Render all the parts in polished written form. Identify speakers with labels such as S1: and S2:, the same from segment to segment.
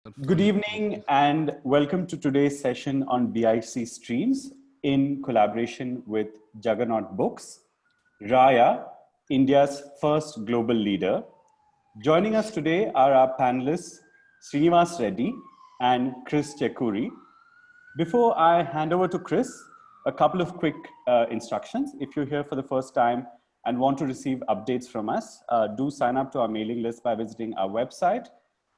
S1: Good evening and welcome to today's session on BIC Streams in collaboration with Juggernaut Books, Raya, India's first global leader. Joining us today are our panelists, Srinivas Reddy and Chris Chekuri. Before I hand over to Chris, a couple of quick instructions. If you're here for the first time and want to receive updates from us, do sign up to our mailing list by visiting our website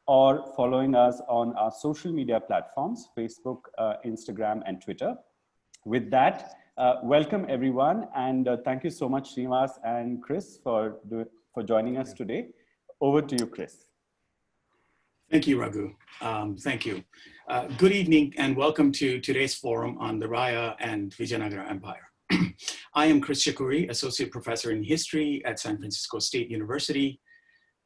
S1: or following us on our social media platforms, Facebook, Instagram, and Twitter. With that, welcome everyone, and thank you so much, Srinivas and Chris, for joining us today. Over to you, Chris.
S2: Thank you, Raghu. Thank you. Good evening and welcome to today's forum on the Raya and Vijayanagara Empire. I am Chris Chekuri, Associate Professor in History at San Francisco State University,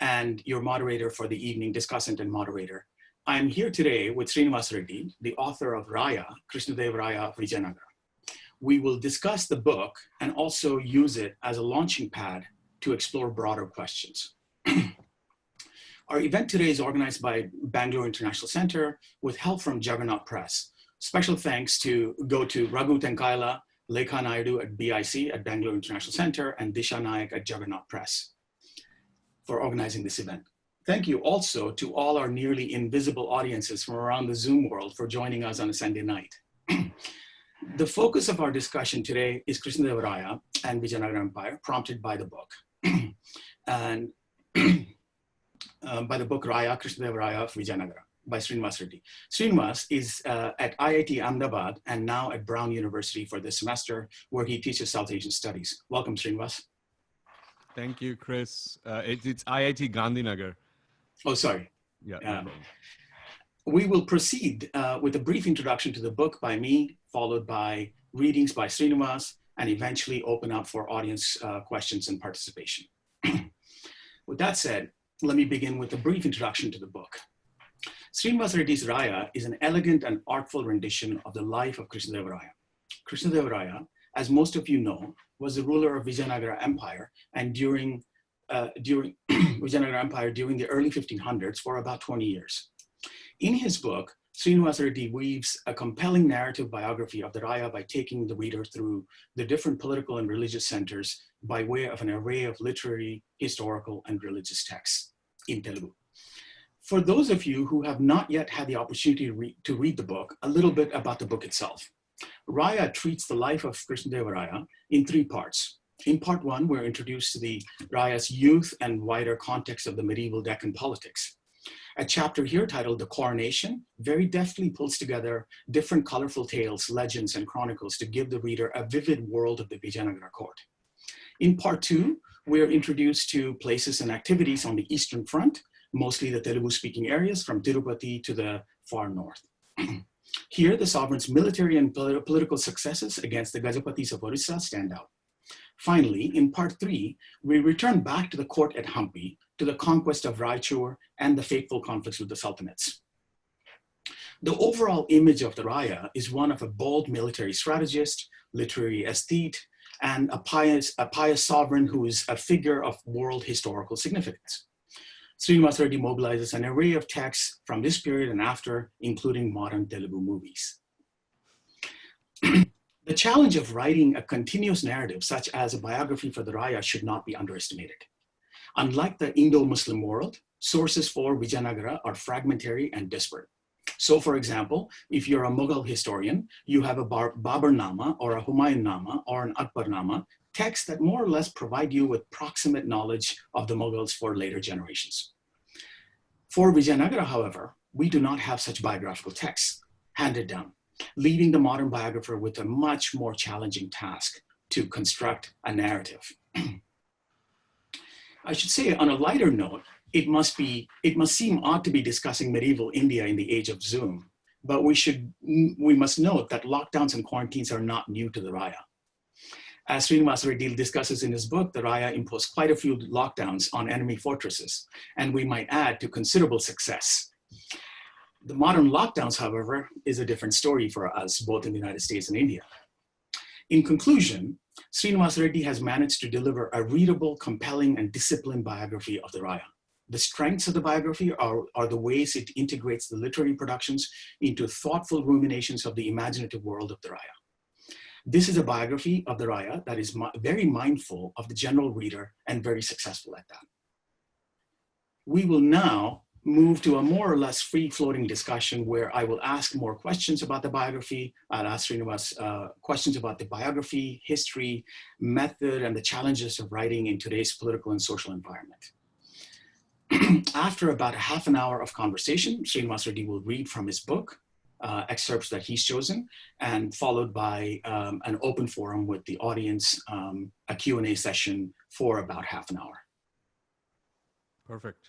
S2: and your moderator for the evening, discussant and moderator. I am here today with Srinivas Reddy, the author of Raya, Krishnadevaraya of Vijayanagara. We will discuss the book and also use it as a launching pad to explore broader questions. Our event today is organized by Bangalore International Center with help from Juggernaut Press. Special thanks go to Raghu Tenkaila, Lekha Naidu at BIC at Bangalore International Center, and Disha Nayak at Juggernaut Press for organizing this event. Thank you also to all our nearly invisible audiences from around the Zoom world for joining us on a Sunday night. The focus of our discussion today is Krishnadevaraya and Vijayanagara Empire, prompted by the book. And by the book Raya, Krishnadevaraya of Vijayanagara by Srinivas Reddy. Srinivas is at IIT Ahmedabad and now at Brown University for this semester, where he teaches South Asian Studies. Welcome, Srinivas.
S3: Thank you, Chris. It's IIT Gandhinagar.
S2: Oh, sorry.
S3: Yeah.
S2: We will proceed with a brief introduction to the book by me, followed by readings by Srinivas, and eventually open up for audience questions and participation. With that said, let me begin with a brief introduction to the book. Srinivas Reddy's Raya is an elegant and artful rendition of the life of Krishnadevaraya. Krishnadevaraya, as most of you know, was the ruler of Vijayanagara Empire, and during Vijayanagara Empire during the early 1500s for about 20 years. In his book, Srinivas Reddy weaves a compelling narrative biography of the Raya by taking the reader through the different political and religious centers by way of an array of literary, historical, and religious texts in Telugu. For those of you who have not yet had the opportunity to read the book, a little bit about the book itself. Raya treats the life of Krishnadevaraya in three parts. In part one, we're introduced to the Raya's youth and wider context of the medieval Deccan politics. A chapter here titled The Coronation very deftly pulls together different colorful tales, legends, and chronicles to give the reader a vivid world of the Vijayanagara court. In part two, we're introduced to places and activities on the Eastern Front, mostly the Telugu-speaking areas from Tirupati to the far north. Here, the sovereign's military and political successes against the Gajapatis of Orissa stand out. Finally, in part three, we return back to the court at Hampi, to the conquest of Raichur and the fateful conflicts with the Sultanates. The overall image of the Raya is one of a bold military strategist, literary aesthete, and a pious sovereign who is a figure of world historical significance. Srinivas Reddy mobilizes an array of texts from this period and after, including modern Telugu movies. The challenge of writing a continuous narrative, such as a biography for the Raya, should not be underestimated. Unlike the Indo-Muslim world, sources for Vijayanagara are fragmentary and disparate. So, for example, if you're a Mughal historian, you have a Babur Nama or a Humayun Nama or an Akbar Nama, texts that more or less provide you with proximate knowledge of the Mughals for later generations. For Vijayanagara, however, we do not have such biographical texts handed down, leaving the modern biographer with a much more challenging task to construct a narrative. I should say, on a lighter note, it must seem odd to be discussing medieval India in the age of Zoom, but we must note that lockdowns and quarantines are not new to the Raya. As Srinivas Reddy discusses in his book, the Raya imposed quite a few lockdowns on enemy fortresses, and we might add to considerable success. The modern lockdowns, however, is a different story for us, both in the United States and India. In conclusion, Srinivas Reddy has managed to deliver a readable, compelling, and disciplined biography of the Raya. The strengths of the biography are the ways it integrates the literary productions into thoughtful ruminations of the imaginative world of the Raya. This is a biography of the Raya that is very mindful of the general reader and very successful at that. We will now move to a more or less free-floating discussion where I will ask more questions about the biography. I'll ask Srinivas questions about the biography, history, method, and the challenges of writing in today's political and social environment. After about a half an hour of conversation, Srinivas Reddy will read from his book, excerpts that he's chosen, and followed by an open forum with the audience, a Q&A session for about half an hour.
S3: Perfect.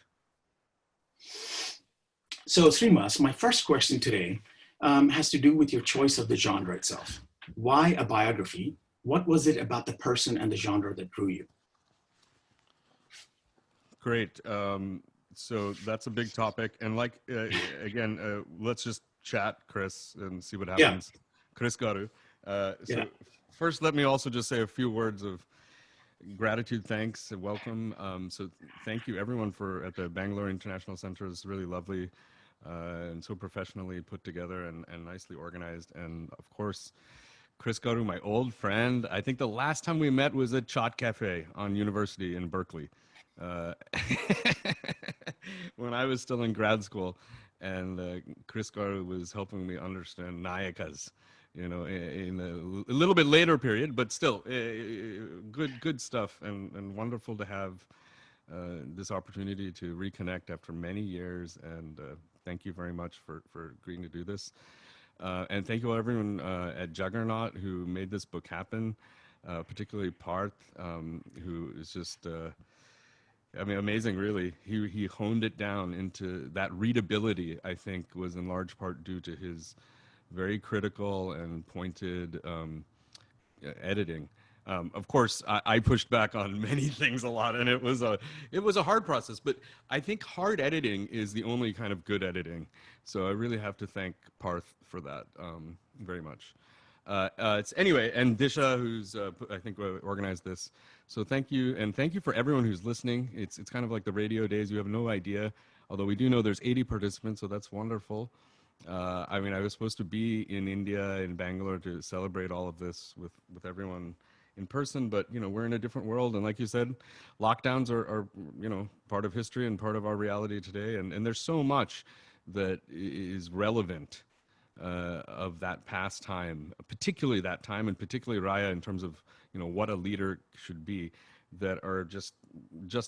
S2: So Srinivas, my first question today has to do with your choice of the genre itself. Why a biography? What was it about the person and the genre that drew you?
S3: Great. So that's a big topic. And like, again, let's just chat, Chris, and see what happens. Yeah. Chris Garu. First, let me also just say a few words of gratitude, thanks, and welcome. So thank you everyone at the Bangalore International Center. It's really lovely and so professionally put together and nicely organized. And of course, Chris Garu, my old friend. I think the last time we met was at Chat Cafe on University in Berkeley. When I was still in grad school, and Chris Garu was helping me understand Nayakas, you know, in a little bit later period, but still good stuff, and wonderful to have this opportunity to reconnect after many years. And thank you very much for agreeing to do this. And thank you everyone at Juggernaut who made this book happen, particularly Parth, who is just I mean, amazing, really. He honed it down into that readability, I think, was in large part due to his very critical and pointed editing. Of course, I pushed back on many things a lot, and it was a hard process. But I think hard editing is the only kind of good editing. So I really have to thank Parth for that very much. Anyway, and Disha, who's I think organized this. So thank you, and thank you for everyone who's listening. It's kind of like the radio days. You have no idea, although we do know there's 80 participants, so that's wonderful. I mean, I was supposed to be in India, in Bangalore, to celebrate all of this with everyone in person, but you know, we're in a different world, and like you said, lockdowns are you know, part of history and part of our reality today, and there's so much that is relevant of that past time, particularly that time, and particularly Raya in terms of, you know, what a leader should be, that are just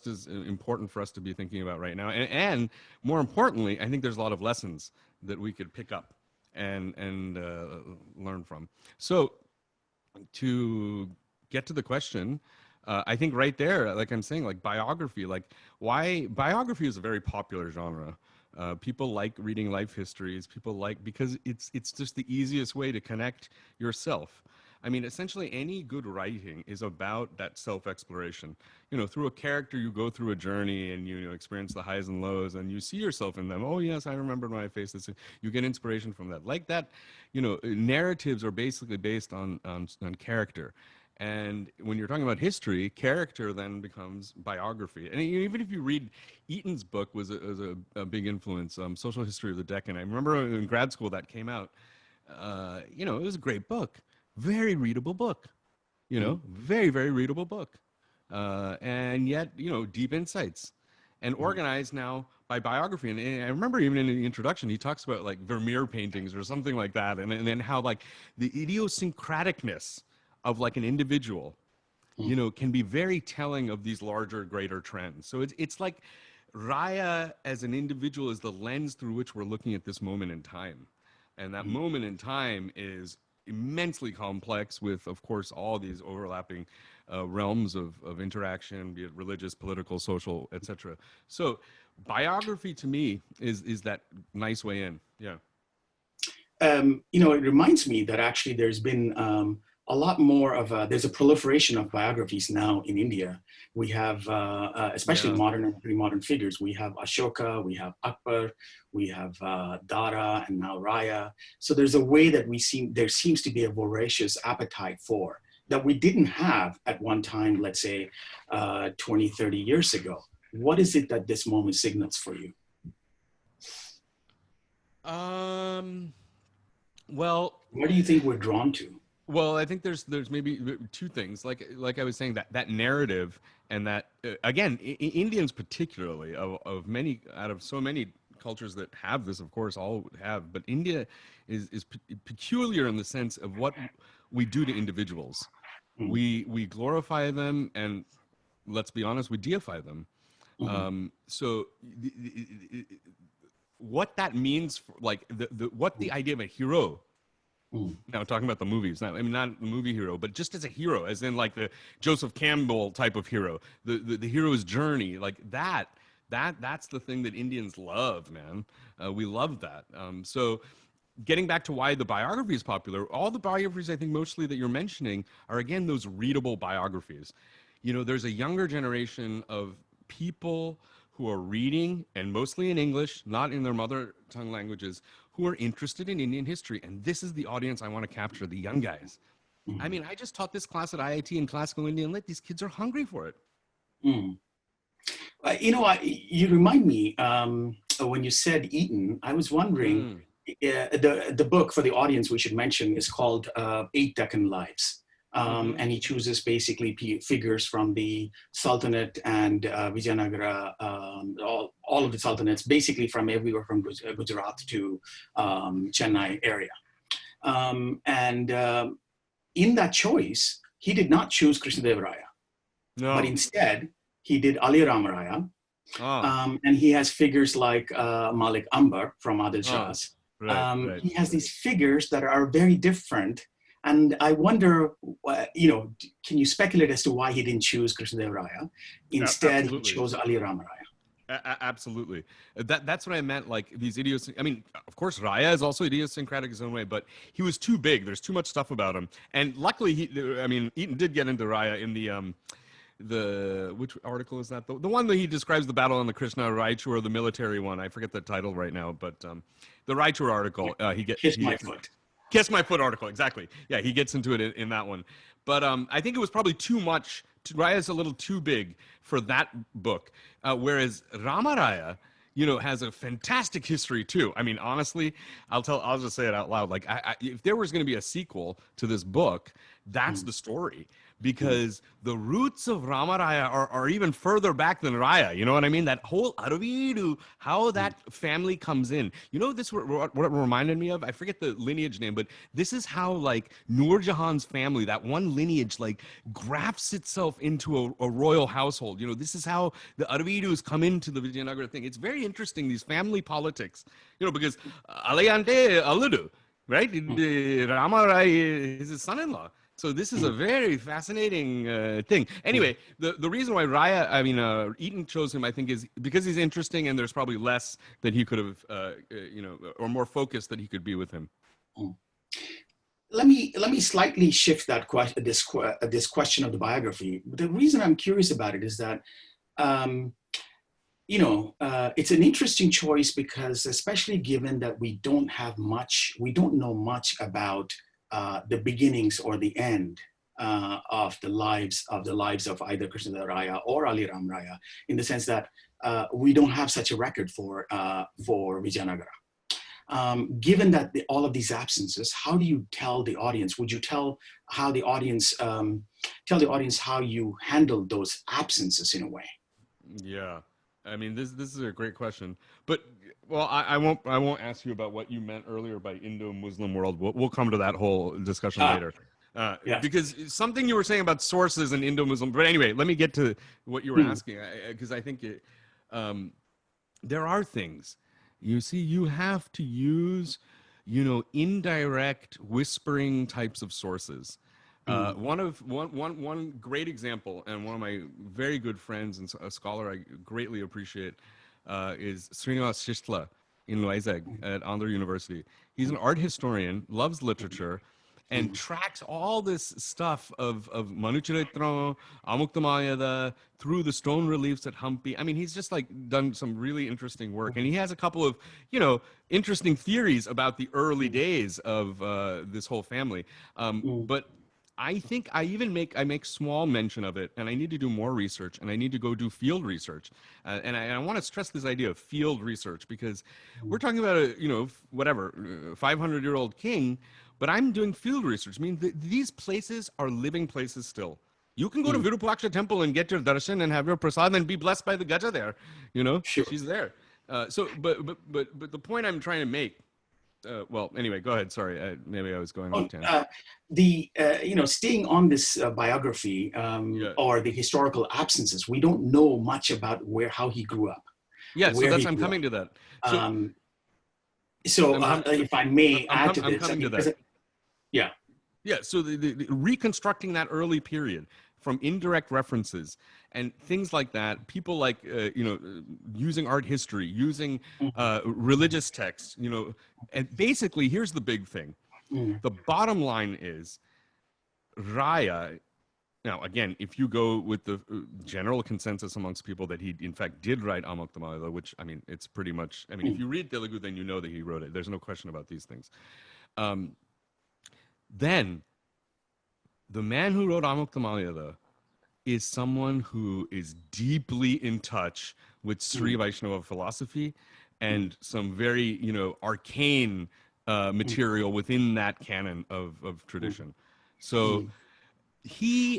S3: as important for us to be thinking about right now. And more importantly, I think there's a lot of lessons that we could pick up and learn from. So to get to the question, I think right there, like I'm saying, like biography, like why biography is a very popular genre. People like reading life histories. People like, because it's just the easiest way to connect yourself. I mean, essentially any good writing is about that self-exploration. You know, through a character, you go through a journey and you know, experience the highs and lows, and you see yourself in them. Oh yes, I remember when I faced this. You get inspiration from that. Like that, you know, narratives are basically based on character. And when you're talking about history, character then becomes biography. And even if you read Eaton's book, was a big influence, Social History of the Deccan. I remember in grad school that came out. You know, it was a great book, very readable book. You know, very, very readable book, and yet, you know, deep insights, and organized now by biography. And I remember even in the introduction, he talks about like Vermeer paintings or something like that, and then how like the idiosyncraticness of like an individual, you know, can be very telling of these larger, greater trends. So it's like Raya as an individual is the lens through which we're looking at this moment in time. And that moment in time is immensely complex with, of course, all these overlapping realms of interaction, be it religious, political, social, etc. So biography to me is that nice way in. Yeah.
S2: You know, it reminds me that actually there's been a lot more of there's a proliferation of biographies now in India. We have, especially modern and pre-modern figures. We have Ashoka, we have Akbar, we have Dara, and now Raya. So there's a way that there seems to be a voracious appetite for, that we didn't have at one time, let's say 20, 30 years ago. What is it that this moment signals for you?
S3: Well,
S2: what do you think we're drawn to?
S3: Well, I think there's maybe two things, like I was saying, that narrative, and that again, Indians particularly, of many, out of so many cultures that have this, of course, all have, but India is peculiar in the sense of what we do to individuals. We glorify them, and let's be honest, we deify them. So what that means for, like, what the idea of a hero. Now, talking about the movies, not the movie hero, but just as a hero, as in like the Joseph Campbell type of hero, the hero's journey, like that's the thing that Indians love, man. We love that. So getting back to why the biography is popular, all the biographies I think mostly that you're mentioning are, again, those readable biographies. You know, there's a younger generation of people who are reading, and mostly in English, not in their mother tongue languages, who are interested in Indian history. And this is the audience I want to capture, the young guys. I mean, I just taught this class at IIT in classical Indian lit. These kids are hungry for it.
S2: You know, you remind me, when you said Eton, I was wondering, the book, for the audience we should mention, is called Eight Deccan Lives. And he chooses basically figures from the Sultanate and Vijayanagara, all of the sultanates, basically from everywhere from Gujarat to Chennai area. In that choice, he did not choose Krishnadevaraya, but instead he did Ali Raya. And he has figures like Malik Ambar from Adil Shah's. He has these figures that are very different. And I wonder, you know, can you speculate as to why he didn't choose Krishnadevaraya? Instead, he chose Ali Raya.
S3: Absolutely. That's what I meant, like these I mean, of course, Raya is also idiosyncratic in his own way, but he was too big. There's too much stuff about him. And luckily, Eaton did get into Raya in which article is that? The one that he describes the battle on the Krishna Raichur, the military one. I forget the title right now, but the Raichur article, Kiss My Foot article, exactly. Yeah, he gets into it in that one. But I think it was probably too much. Raya's a little too big for that book, whereas Rama Raya, you know, has a fantastic history too. I mean, honestly, I'll just say it out loud. Like, if there was going to be a sequel to this book, that's the story. Because the roots of Rama Raya are even further back than Raya. You know what I mean? That whole Aravidu, how that family comes in. You know, this what it reminded me of? I forget the lineage name, but this is how, like, Nur Jahan's family, that one lineage, like, grafts itself into a royal household. You know, this is how the Aravidus come into the Vijayanagara thing. It's very interesting, these family politics. You know, because Alayante Aludu, right? Rama Raya is his son-in-law. So this is a very fascinating thing. Anyway, the reason why Eaton chose him, I think, is because he's interesting, and there's probably less that he could have, or more focus that he could be with him.
S2: Let me slightly shift that this question of the biography. The reason I'm curious about it is that, it's an interesting choice because, especially given that we don't know much about the beginnings or the end of the lives of either Krishnadevaraya or Ali Raya, in the sense that we don't have such a record for Vijayanagara. Given that all of these absences, how do you tell the audience? Would you tell the audience how you handled those absences in a way?
S3: Yeah, I mean, this is a great question, but. Well, I won't ask you about what you meant earlier by Indo-Muslim world. We'll come to that whole discussion later. Because something you were saying about sources and Indo-Muslim. But anyway, let me get to what you were asking, because I think there are things. You see, you have to use, indirect whispering types of sources. One great example, and one of my very good friends and a scholar I greatly appreciate, is Srinivas in Vizag at Andhra University. He's an art historian, loves literature, and tracks all this stuff of Manucharitra, Amuktamayada, through the stone reliefs at Hampi. I mean, he's just like done some really interesting work, and he has a couple of, interesting theories about the early days of this whole family. But I think I make small mention of it, and I need to do more research, and I need to go do field research, and I want to stress this idea of field research, because we're talking about a 500-year-old king, but I'm doing field research. I mean, these places are living places still. You can go to Virupaksha temple and get your darshan and have your prasad and be blessed by the Gaja there.
S2: Sure.
S3: She's there. But the point I'm trying to make. Well, anyway, go ahead. Sorry, maybe I was going off tangent.
S2: Staying on this biography or the historical absences, we don't know much about how he grew up.
S3: Yeah, so I'm coming to that.
S2: If I may add to this,
S3: I'm coming to that.
S2: Yeah.
S3: Yeah, so the reconstructing that early period from indirect references and things like that, people like, using art history, using religious texts, and basically, here's the big thing. The bottom line is Raya. Now, again, if you go with the general consensus amongst people that he, in fact, did write Amuktamalila, which, I mean, it's pretty much, I mean, if you read Telugu, then you know that he wrote it. There's no question about these things. Then, the man who wrote Amuktamalila is someone who is deeply in touch with Sri Vaishnava philosophy and some very, arcane material within that canon of tradition. So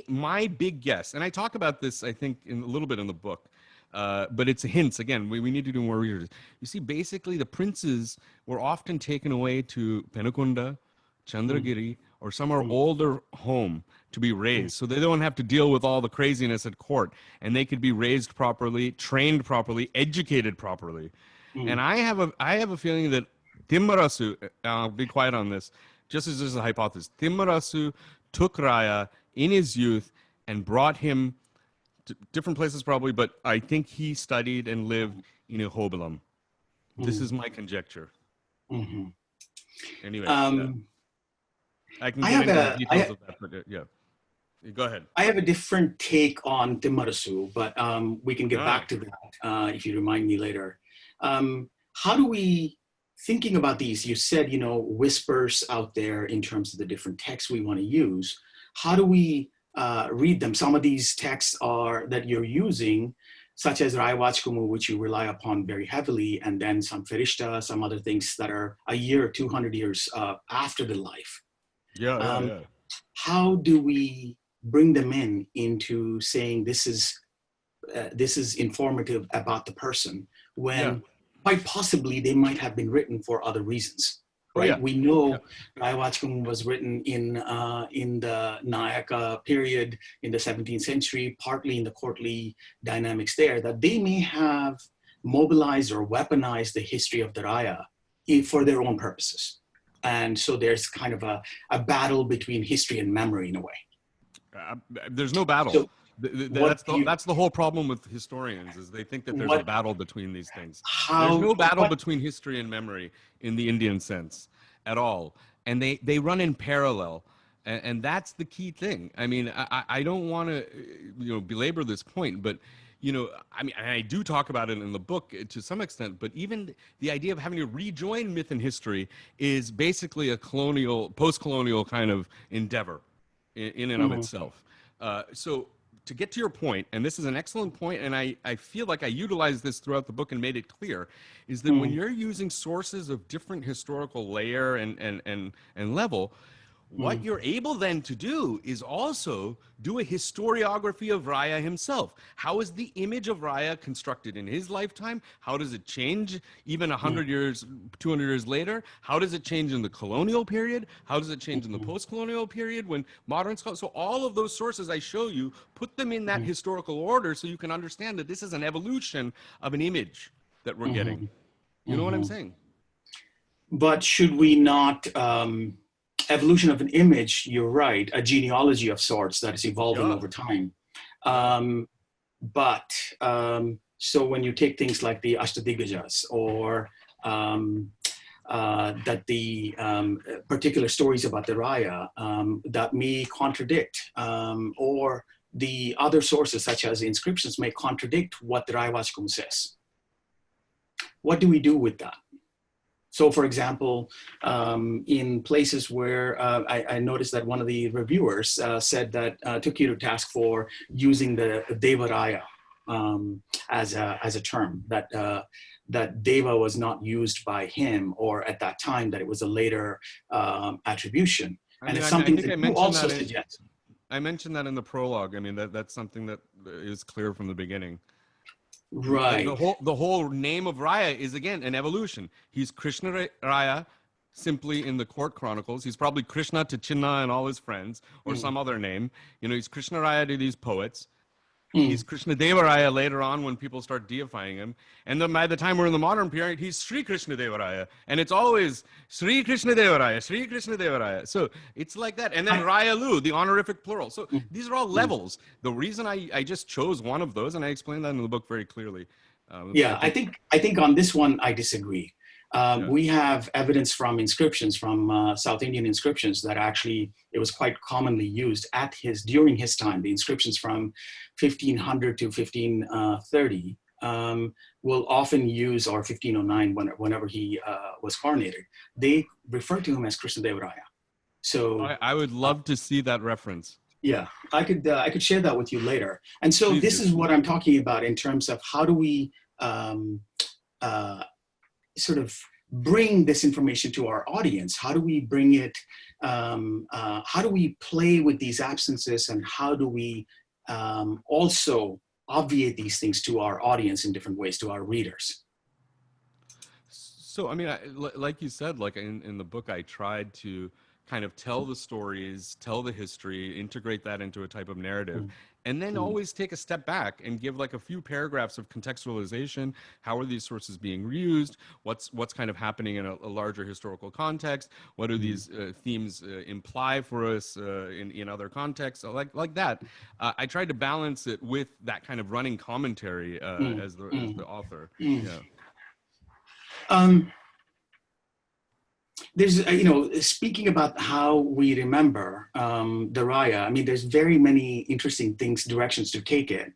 S3: my big guess, and I talk about this, I think, in a little bit in the book, but it's hints. Again, we need to do more research. You see, basically, the princes were often taken away to Penukunda, Chandragiri, or somewhere older home to be raised, so they don't have to deal with all the craziness at court, and they could be raised properly, trained properly, educated properly. And I have a feeling that Timmarasu, I'll be quiet on this, just as a hypothesis, Timmarasu took Raya in his youth and brought him to different places probably, but I think he studied and lived in Ahobilam. This is my conjecture. Anyway, I can get into the details of that, but yeah. Go ahead.
S2: I have a different take on Timmarasu, but we can get back to that if you remind me later. How do we, thinking about these, you said, whispers out there in terms of the different texts we want to use. How do we read them? Some of these texts that you're using, such as Rayavachkumu, which you rely upon very heavily, and then some Ferishta, some other things that are a year, 200 years after the life.
S3: Yeah.
S2: How do we bring them into saying this is informative about the person when quite possibly they might have been written for other reasons, right? We know Rayavachkumu was written in the Nayaka period in the 17th century, partly in the courtly dynamics there, that they may have mobilized or weaponized the history of the Raya for their own purposes. And so there's kind of a battle between history and memory in a way.
S3: There's no battle.
S2: So
S3: that's the whole problem with historians, is they think that there's a battle between these things. There's no battle between history and memory in the Indian sense at all. And they run in parallel. And that's the key thing. I mean, I don't want to belabor this point, but I mean, I do talk about it in the book to some extent, but even the idea of having to rejoin myth and history is basically a post-colonial kind of endeavor in and of itself. So to get to your point, and this is an excellent point, and I feel like I utilized this throughout the book and made it clear, is that when you're using sources of different historical layer and level, what you're able then to do is also do a historiography of Raya himself. How is the image of Raya constructed in his lifetime? How does it change even 100 years, 200 years later? How does it change in the colonial period? How does it change in the post-colonial period when modern scholars? So all of those sources I show you, put them in that historical order so you can understand that this is an evolution of an image that we're getting. You know what I'm saying?
S2: But should we not... evolution of an image, you're right, a genealogy of sorts that is evolving over time. So when you take things like the Ashtadigajas or that the particular stories about the Raya that may contradict, or the other sources such as inscriptions may contradict what the Rayavachkumu says. What do we do with that? So, for example, in places where I noticed that one of the reviewers said that took you to task for using the Devaraya as a term, that Deva was not used by him, or at that time that it was a later attribution. And it's something that you also suggest.
S3: I mentioned that in the prologue. I mean, that's something that is clear from the beginning.
S2: Right.
S3: The whole name of Raya is, again, an evolution. He's Krishnadevaraya simply in the court chronicles. He's probably Krishna to Chinna and all his friends, or some other name. You know, he's Krishnaraya to these poets. He's Krishnadevaraya later on when people start deifying him. And then by the time we're in the modern period, he's Sri Krishnadevaraya. And it's always Sri Krishnadevaraya, Sri Krishnadevaraya. So it's like that. And then Rayalu, the honorific plural. So these are all levels. The reason I just chose one of those, and I explained that in the book very clearly.
S2: I think on this one, I disagree. We have evidence from inscriptions, from South Indian inscriptions, that actually it was quite commonly used during his time. The inscriptions from 1500 to 1530 will often use, or 1509, whenever he was coronated, they refer to him as Krishnadevaraya. So
S3: I would love to see that reference.
S2: Yeah, I could share that with you later. And so this is what I'm talking about in terms of how do we sort of bring this information to our audience? How do we bring it, how do we play with these absences, and how do we also obviate these things to our audience in different ways, to our readers?
S3: So, I mean, like you said, like in the book, I tried to kind of tell the stories, tell the history, integrate that into a type of narrative, and then always take a step back and give like a few paragraphs of contextualization. How are these sources being reused? What's kind of happening in a larger historical context? What do these themes imply for us in other contexts? Like that. I tried to balance it with that kind of running commentary as the author. Yeah.
S2: There's, speaking about how we remember the Raya, I mean, there's very many interesting directions to take it.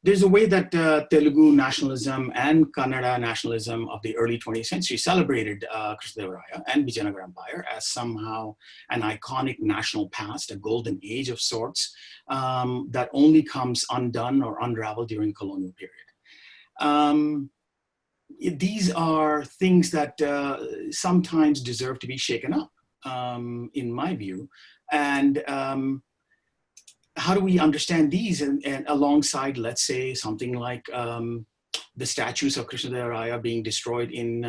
S2: There's a way that Telugu nationalism and Kannada nationalism of the early 20th century celebrated Krishnadevaraya and Vijayanagara Empire as somehow an iconic national past, a golden age of sorts, that only comes undone or unraveled during the colonial period. These are things that sometimes deserve to be shaken up, in my view. And how do we understand these and alongside, let's say, something like the statues of Krishnadevaraya being destroyed in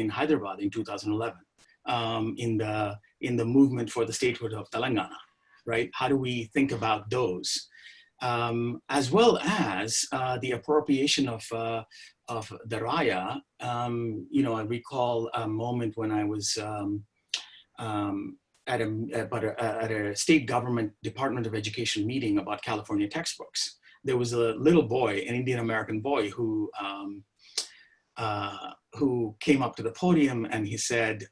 S2: Hyderabad in 2011, in the movement for the statehood of Telangana, right? How do we think about those? As well as the appropriation of the Raya. I recall a moment when I was at a state government Department of Education meeting about California textbooks. There was a little boy, an Indian American boy, who came up to the podium and he said,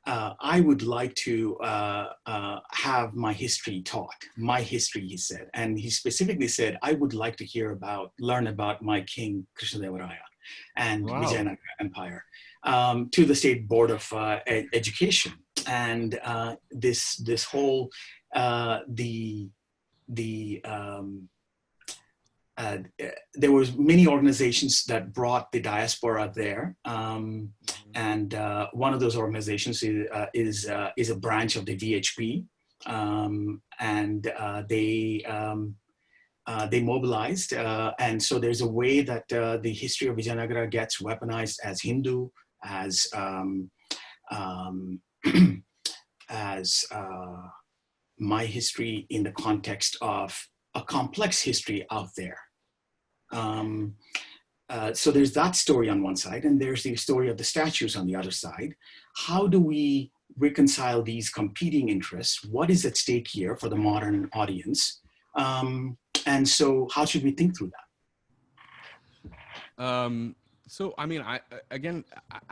S2: I would like to have my history taught. My history, he said. And he specifically said, I would like to learn about my king, Krishnadevaraya, and Vijayanagara Empire, to the State Board of Education. And this whole, there was many organizations that brought the diaspora there, and one of those organizations is a branch of the VHP, and they mobilized, and so there's a way that the history of Vijayanagara gets weaponized as Hindu, as my history in the context of a complex history out there. So there's that story on one side, and there's the story of the statues on the other side. How do we reconcile these competing interests? What is at stake here for the modern audience? And so how should we think through that?
S3: So, I mean, I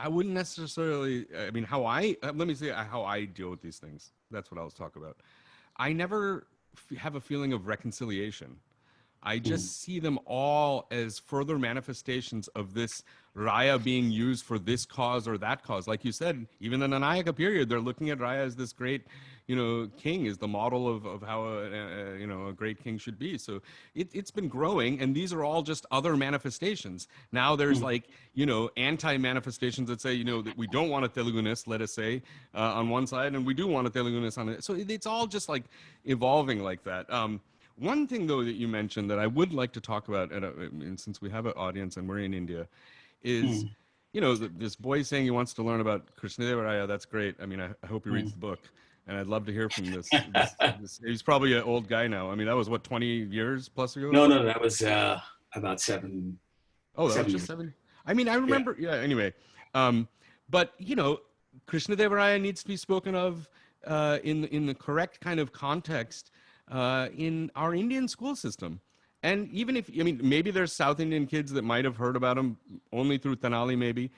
S3: wouldn't necessarily, I mean, let me say how I deal with these things. That's what I was talking about. I never have a feeling of reconciliation. I just see them all as further manifestations of this Raya being used for this cause or that cause. Like you said, even in the Nayaka period, they're looking at Raya as this great, king, is the model of how a great king should be. So it's been growing, and these are all just other manifestations. Now there's like, anti-manifestations that say, that we don't want a Telugunist, let us say, on one side, and we do want a Telugunist on it. So it's all just like evolving like that. One thing, though, that you mentioned that I would like to talk about, and since we have an audience and we're in India, is, this boy saying he wants to learn about Krishnadevaraya. That's great. I mean, I hope he reads the book, and I'd love to hear from this. He's probably an old guy now. I mean, that was, what, 20 years plus ago?
S2: No, that was about 7.
S3: Oh, that was just 7? I mean, I remember, anyway. But, Krishnadevaraya needs to be spoken of in the correct kind of context in our Indian school system. And even if, maybe there's South Indian kids that might have heard about him only through Tenali, maybe.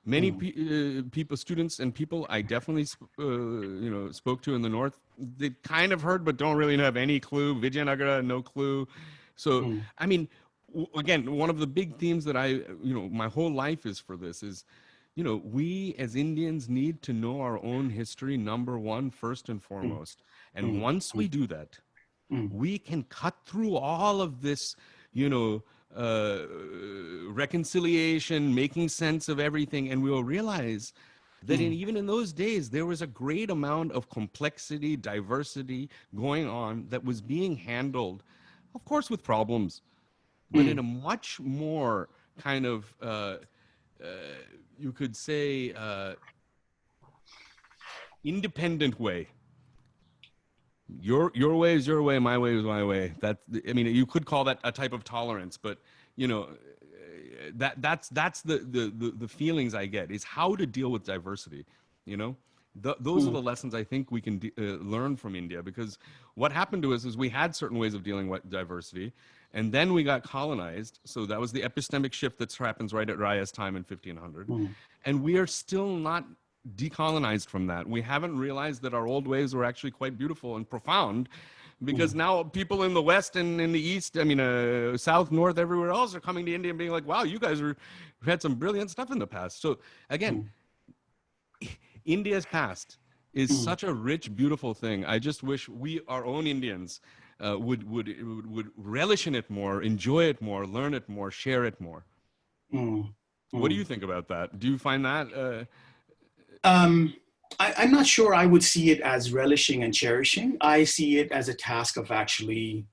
S3: Many people, students and people I definitely, spoke to in the North, they kind of heard, but don't really have any clue. Vijayanagara, no clue. So, I mean, again, one of the big themes that my whole life is for this is, we as Indians need to know our own history, number one, first and foremost. And once we do that, we can cut through all of this, reconciliation, making sense of everything, and we'll realize that even in those days, there was a great amount of complexity, diversity going on that was being handled, of course, with problems, but in a much more kind of, you could say, independent way. Your way is your way, my way is my way. You could call that a type of tolerance, but that's the feelings I get, is how to deal with diversity. Those are the lessons I think we can learn from India, because what happened to us is we had certain ways of dealing with diversity, and then we got colonized. So that was the epistemic shift that happens right at Raya's time in 1500, and we are still not decolonized from that. We haven't realized that our old ways were actually quite beautiful and profound, because now people in the West and in the East, South, North, everywhere else, are coming to India and being like, wow, you guys had some brilliant stuff in the past. So again, India's past is such a rich, beautiful thing. I just wish we, our own Indians, would relish in it more, enjoy it more, learn it more, share it more. What do you think about that? Do you find that?
S2: I'm not sure I would see it as relishing and cherishing. I see it as a task of actually,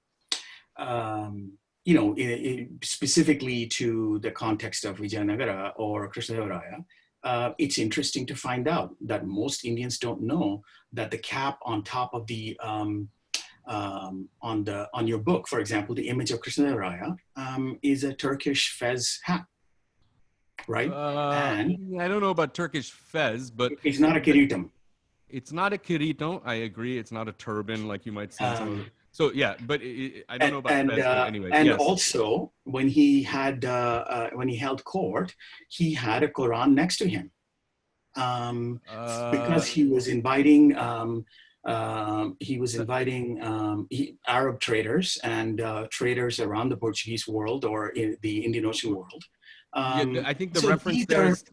S2: specifically to the context of Vijayanagara or Krishnadevaraya. It's interesting to find out that most Indians don't know that the cap on top of the on your book, for example, the image of Krishnadevaraya, is a Turkish fez hat. Right?
S3: And I don't know about Turkish fez, but
S2: it's not a kiritam.
S3: It's not a kiritam. I agree. It's not a turban like you might see in some of the, so yeah, but I don't know about fez, but anyway.
S2: And
S3: yes.
S2: Also, when he held court, he had a Quran next to him, because he was inviting Arab traders and traders around the Portuguese world or in the Indian Ocean world.
S3: I think the reference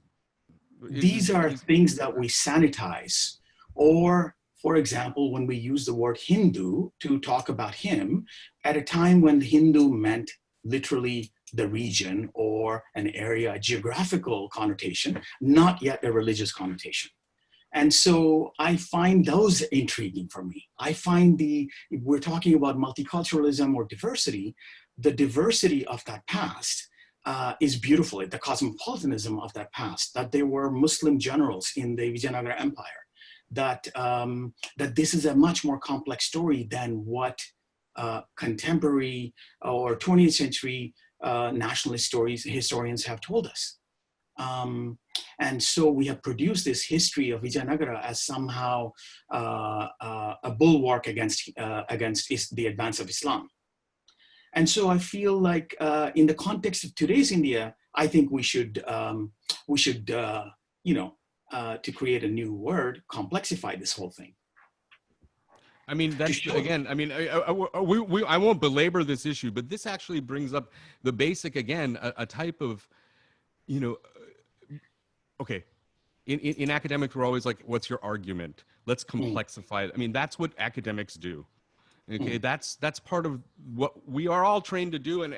S2: these are things that we sanitize. Or, for example, when we use the word Hindu to talk about him, at a time when Hindu meant literally the region or an area, a geographical connotation, not yet a religious connotation. And so I find those intriguing for me. I find if we're talking about multiculturalism or diversity, the diversity of that past is beautiful, the cosmopolitanism of that past, that there were Muslim generals in the Vijayanagara Empire, that this is a much more complex story than what contemporary or 20th century nationalist historians have told us. And so we have produced this history of Vijayanagara as somehow a bulwark against the advance of Islam. And so I feel like in the context of today's India, I think we should to create a new word, complexify this whole thing.
S3: I mean, that's
S2: show
S3: again. I mean, I won't belabor this issue, but this actually brings up the basic again, a type of, you know, okay. In academics, we're always like, "What's your argument? Let's complexify it." I mean, that's what academics do. Okay, that's part of what we are all trained to do, and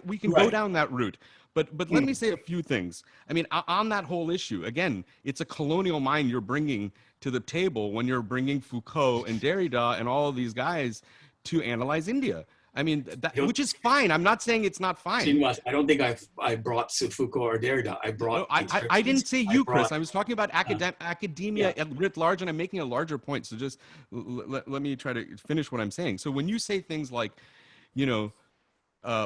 S3: we can go down that route. But let me say a few things. I mean, on that whole issue, again, it's a colonial mind you're bringing to the table when you're bringing Foucault and Derrida and all of these guys to analyze India. I mean, which is fine. I'm not saying it's not fine.
S2: Srinivas, I don't think I brought Foucault or Derrida. I brought.
S3: No, I didn't say you, Chris. I was talking about academia at writ large, and I'm making a larger point. So just let me try to finish what I'm saying. So when you say things like, you know,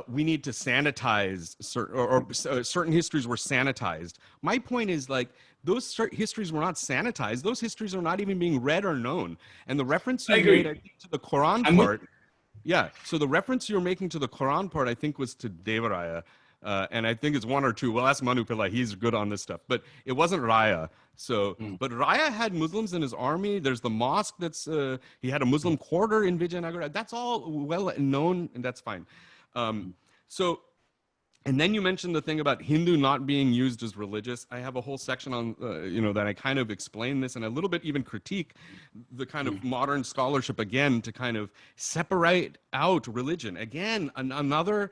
S3: we need to sanitize certain histories were sanitized. My point is like those histories were not sanitized. Those histories are not even being read or known. And the reference you made, I think, to the Quran part. Yeah. So the reference you're making to the Quran part, I think, was to Devaraya. And I think it's one or two. Well, that's Manu Pillai. He's good on this stuff. But it wasn't Raya. So, but Raya had Muslims in his army. There's the mosque that's, he had a Muslim quarter in Vijayanagara. That's all well known, and that's fine. So, and then you mentioned the thing about Hindu not being used as religious. I have a whole section on, you know, that I kind of explain this and a little bit even critique the kind of modern scholarship again to kind of separate out religion. Again, another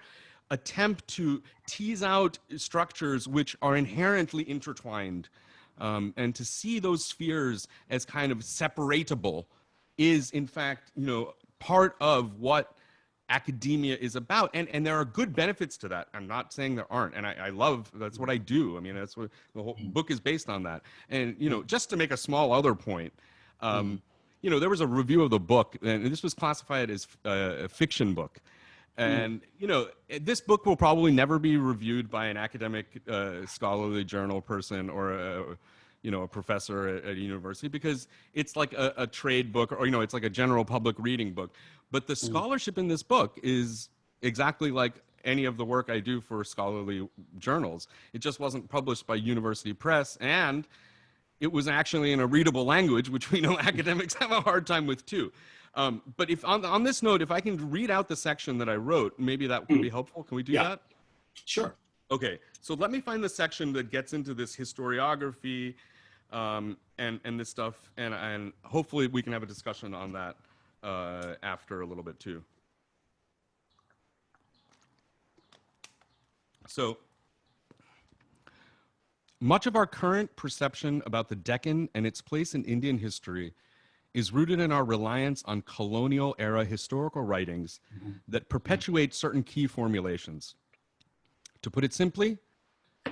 S3: attempt to tease out structures which are inherently intertwined, and to see those spheres as kind of separatable is in fact, you know, part of what academia is about, and there are good benefits to that. I'm not saying there aren't, and I love, that's what I do. I mean, that's what the whole book is based on, that. And you know, just to make a small other point, you know, there was a review of the book, and this was classified as a fiction book. And you know, this book will probably never be reviewed by an academic scholarly journal person or a, you know, a professor at a university, because it's like a trade book, or you know, it's like a general public reading book. But the scholarship in this book is exactly like any of the work I do for scholarly journals. It just wasn't published by university press, and it was actually in a readable language, which we know academics have a hard time with too. But if on this note, if I can read out the section that I wrote, maybe that would be helpful. Can we do that?
S2: Sure.
S3: Okay, so let me find the section that gets into this historiography and this stuff, and hopefully we can have a discussion on that after a little bit too. So, much of our current perception about the Deccan and its place in Indian history is rooted in our reliance on colonial era historical writings that perpetuate certain key formulations. To put it simply,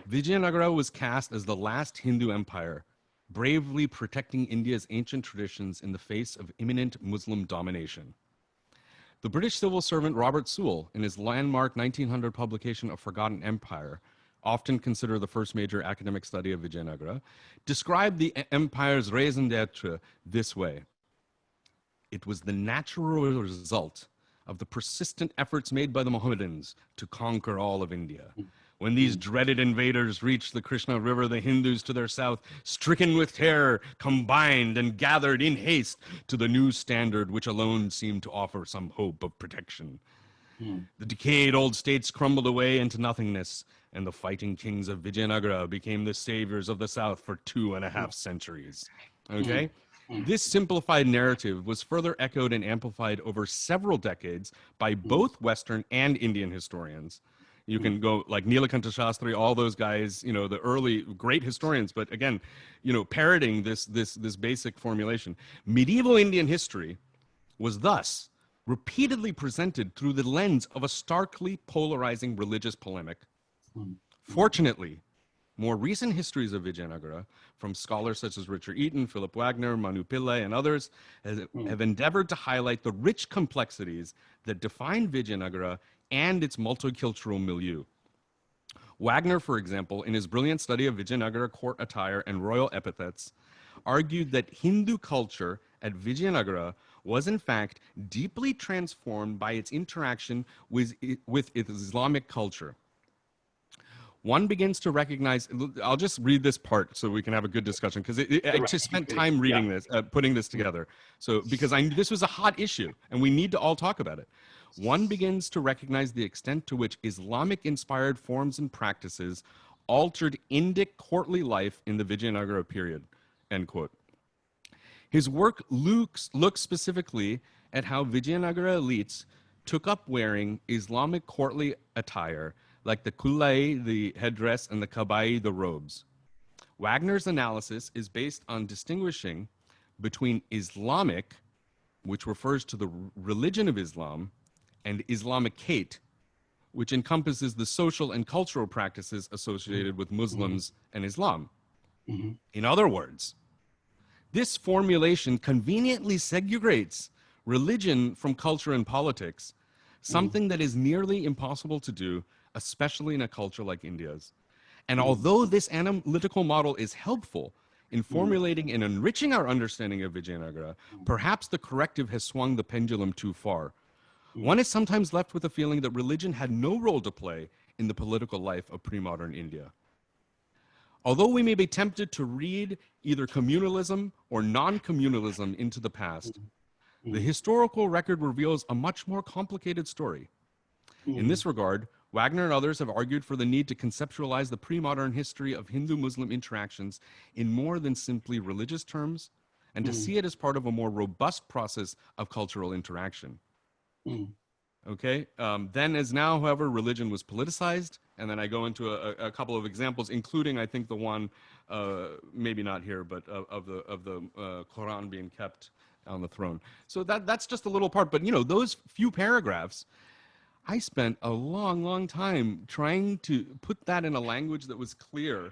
S3: Vijayanagara was cast as the last Hindu empire, bravely protecting India's ancient traditions in the face of imminent Muslim domination. The British civil servant Robert Sewell, in his landmark 1900 publication of Forgotten Empire, often considered the first major academic study of Vijayanagara, described the empire's raison d'etre this way: "It was the natural result of the persistent efforts made by the Mohammedans to conquer all of India. When these dreaded invaders reached the Krishna River, the Hindus to their south, stricken with terror, combined and gathered in haste to the new standard which alone seemed to offer some hope of protection. The decayed old states crumbled away into nothingness, and the fighting kings of Vijayanagara became the saviors of the south for 2.5 centuries." Okay? This simplified narrative was further echoed and amplified over several decades by both Western and Indian historians. You can go like Nilakanta Shastri, all those guys, you know, the early great historians, but again, you know, parroting this basic formulation. Medieval Indian history was thus repeatedly presented through the lens of a starkly polarizing religious polemic. Fortunately, more recent histories of Vijayanagara, from scholars such as Richard Eaton, Philip Wagner, Manu Pillai, and others, have endeavored to highlight the rich complexities that define Vijayanagara and its multicultural milieu. Wagner, for example, in his brilliant study of Vijayanagara court attire and royal epithets, argued that Hindu culture at Vijayanagara was in fact deeply transformed by its interaction with Islamic culture. one begins to recognize, I'll just read this part so we can have a good discussion, because I just spent time reading this, putting this together. So, because this was a hot issue and we need to all talk about it. One begins to recognize the extent to which Islamic-inspired forms and practices altered Indic courtly life in the Vijayanagara period, end quote. His work looks specifically at how Vijayanagara elites took up wearing Islamic courtly attire, like the kullai, the headdress, and the kabai, the robes. Wagner's analysis is based on distinguishing between Islamic, which refers to the religion of Islam, and Islamicate, which encompasses the social and cultural practices associated with Muslims and Islam. In other words, this formulation conveniently segregates religion from culture and politics, something that is nearly impossible to do, especially in a culture like India's. And although this analytical model is helpful in formulating and enriching our understanding of Vijayanagara, perhaps the corrective has swung the pendulum too far. One is sometimes left with a feeling that religion had no role to play in the political life of pre-modern India. Although we may be tempted to read either communalism or non-communalism into the past, the historical record reveals a much more complicated story. In this regard, Wagner and others have argued for the need to conceptualize the pre-modern history of Hindu-Muslim interactions in more than simply religious terms, and to see it as part of a more robust process of cultural interaction. Okay. Then as now, however, religion was politicized, and then I go into a couple of examples, including I think the one, maybe not here, but of the Quran being kept on the throne. So that's just a little part, but you know, those few paragraphs, I spent a long time trying to put that in a language that was clear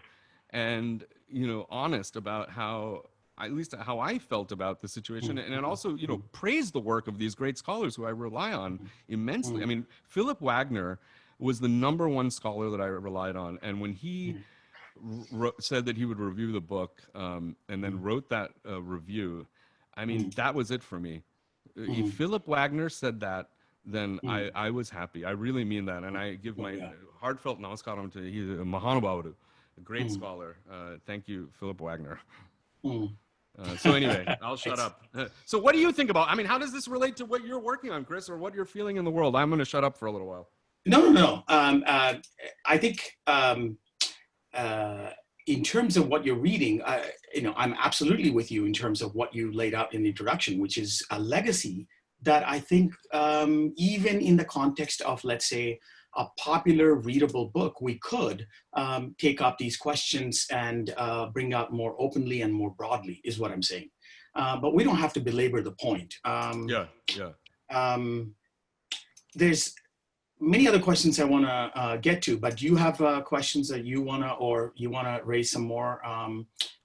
S3: and, you know, honest about how, at least how I felt about the situation, and also, you know, praise the work of these great scholars who I rely on immensely. I mean, Philip Wagner was the #1 scholar that I relied on, and when he said that he would review the book and then wrote that review, I mean, that was it for me. If Philip Wagner said that, then I was happy. I really mean that, and I give my heartfelt namaskaram to Mahanubhavadu, a great scholar. Thank you, Philip Wagner. So anyway, I'll shut up. So what do you think about, I mean, how does this relate to what you're working on, Chris, or what you're feeling in the world? I'm going to shut up for a little while.
S2: No. I think in terms of what you're reading, you know, I'm absolutely with you in terms of what you laid out in the introduction, which is a legacy that I think even in the context of, let's say, a popular readable book, we could take up these questions and bring out more openly and more broadly, is what I'm saying. But we don't have to belabor the point. There's many other questions I want to get to, but do you have questions that you want to, or you want to raise some more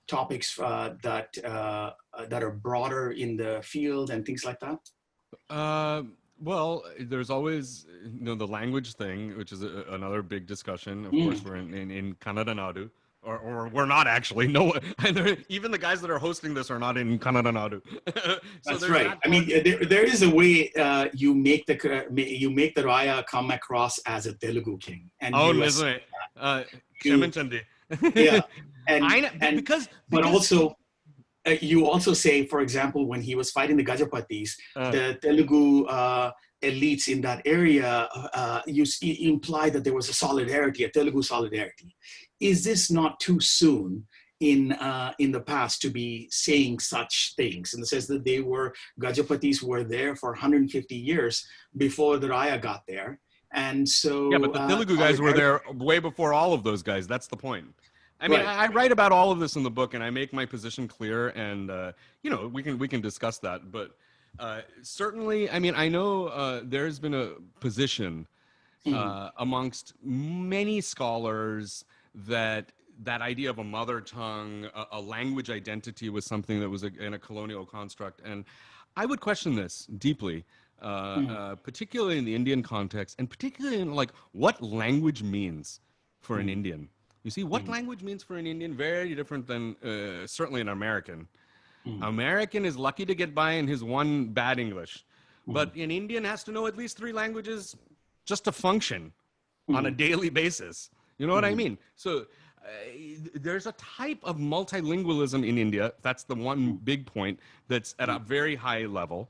S2: topics that are broader in the field and things like that?
S3: Well, there's always, you know, the language thing, which is another big discussion. Of course, we're in Kannada Nadu, or we're not actually. No, even the guys that are hosting this are not in Kannada Nadu. So
S2: that's right. I mean, there is a way you make the Raya come across as a Telugu king. And
S3: listen, Ksheminchandi.
S2: Yeah, but also. You also say, for example, when he was fighting the Gajapatis, the Telugu elites in that area, you imply that there was a solidarity, a Telugu solidarity. Is this not too soon in the past to be saying such things, in the sense that Gajapatis were there for 150 years before the Raya got there? And so...
S3: Yeah, but the Telugu guys were there way before all of those guys. That's the point. I mean, I write about all of this in the book, and I make my position clear, and you know, we can discuss that. But certainly, I mean, I know there's been a position amongst many scholars that idea of a mother tongue, a language identity, was something that was in a colonial construct, and I would question this deeply, particularly in the Indian context, and particularly in like what language means for an Indian. You see, what language means for an Indian, very different than certainly an American. American is lucky to get by in his one bad English. But an Indian has to know at least 3 languages just to function on a daily basis. You know what I mean? So there's a type of multilingualism in India. That's the one big point that's at a very high level.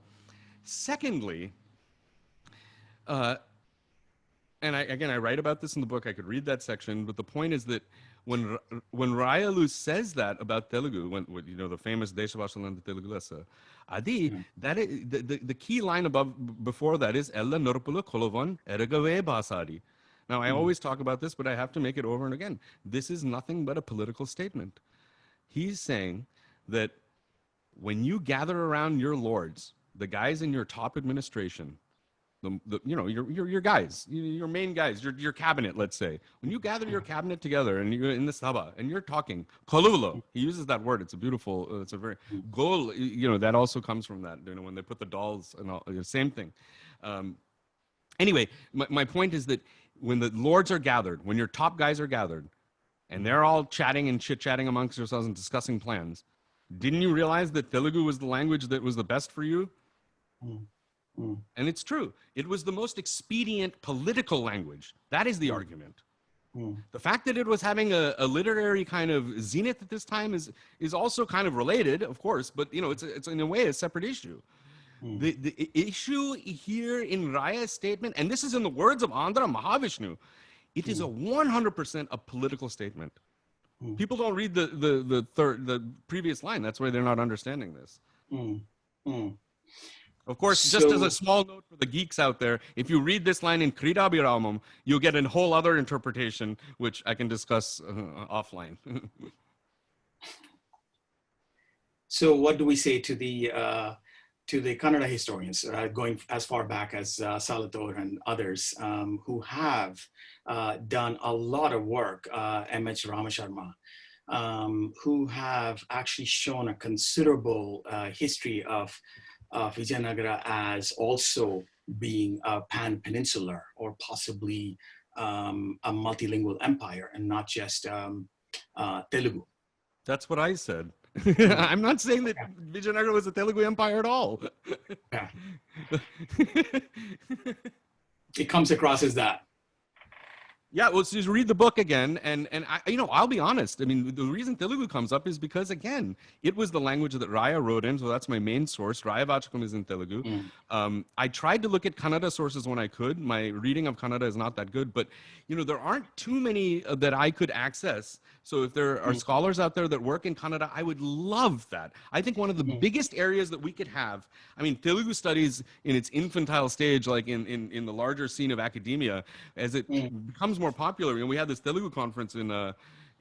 S3: Secondly, and I write about this in the book. I could read that section, but the point is that when Rayalu says that about Telugu, when you know the famous Deshavashaland Telugu Lessa, Adi, that is, the key line before that is Ella Norpula Kolovan Eragave Basadi. Now I always talk about this, but I have to make it over and again. This is nothing but a political statement. He's saying that when you gather around your lords, the guys in your top administration, you know, your guys, your main guys, your cabinet, let's say, when you gather your cabinet together and you're in the sabha and you're talking kolulo, he uses that word. It's a beautiful, it's a very goal. You know, that also comes from that. You know, when they put the dolls and all, same thing. Anyway, my point is that when the lords are gathered, when your top guys are gathered, and they're all chatting and chit-chatting amongst yourselves and discussing plans, didn't you realize that Telugu was the language that was the best for you? And it's true. It was the most expedient political language. That is the argument. The fact that it was having a literary kind of zenith at this time is also kind of related, of course, but you know, it's in a way a separate issue. The issue here in Raya's statement, and this is in the words of Andhra Mahavishnu, it is a 100% a political statement. People don't read the previous line. That's why they're not understanding this. Of course, just as a small note for the geeks out there, if you read this line in Kridabhiramam, you'll get a whole other interpretation, which I can discuss offline.
S2: So what do we say to the Kannada historians, going as far back as Salator and others, who have done a lot of work, M.H. Ramasharma, who have actually shown a considerable history of Vijayanagara as also being a pan-peninsular or possibly a multilingual empire and not just Telugu.
S3: That's what I said. I'm not saying that Vijayanagara was a Telugu empire at all.
S2: It comes across as that.
S3: Yeah, well, so just read the book again, and I, you know, I'll be honest. I mean, the reason Telugu comes up is because, again, it was the language that Raya wrote in, so that's my main source. Raya Vachakam is in Telugu. I tried to look at Kannada sources when I could. My reading of Kannada is not that good, but, you know, there aren't too many that I could access. So if there are scholars out there that work in Kannada, I would love that. I think one of the biggest areas that we could have, I mean, Telugu studies in its infantile stage, like in the larger scene of academia, as it becomes more popular. And we had this Telugu conference in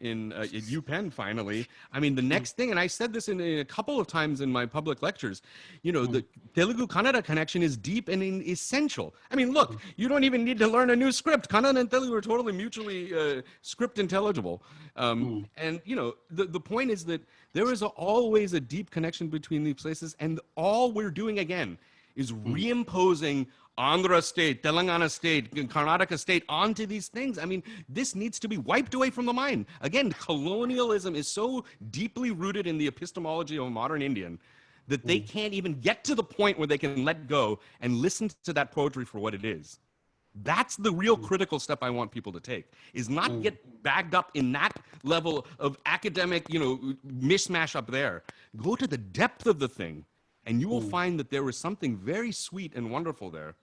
S3: UPenn finally. I mean, the next thing, and I said this in a couple of times in my public lectures, you know, the Telugu Kannada connection is deep and essential. I mean, look, you don't even need to learn a new script. Kannada and Telugu are totally mutually script intelligible. And, you know, the point is that there is always a deep connection between these places, and all we're doing again is reimposing Andhra state, Telangana state, Karnataka state onto these things. I mean, this needs to be wiped away from the mind. Again, colonialism is so deeply rooted in the epistemology of a modern Indian that they can't even get to the point where they can let go and listen to that poetry for what it is. That's the real critical step I want people to take, is not get bagged up in that level of academic, you know, mishmash up there. Go to the depth of the thing, and you will find that there is something very sweet and wonderful there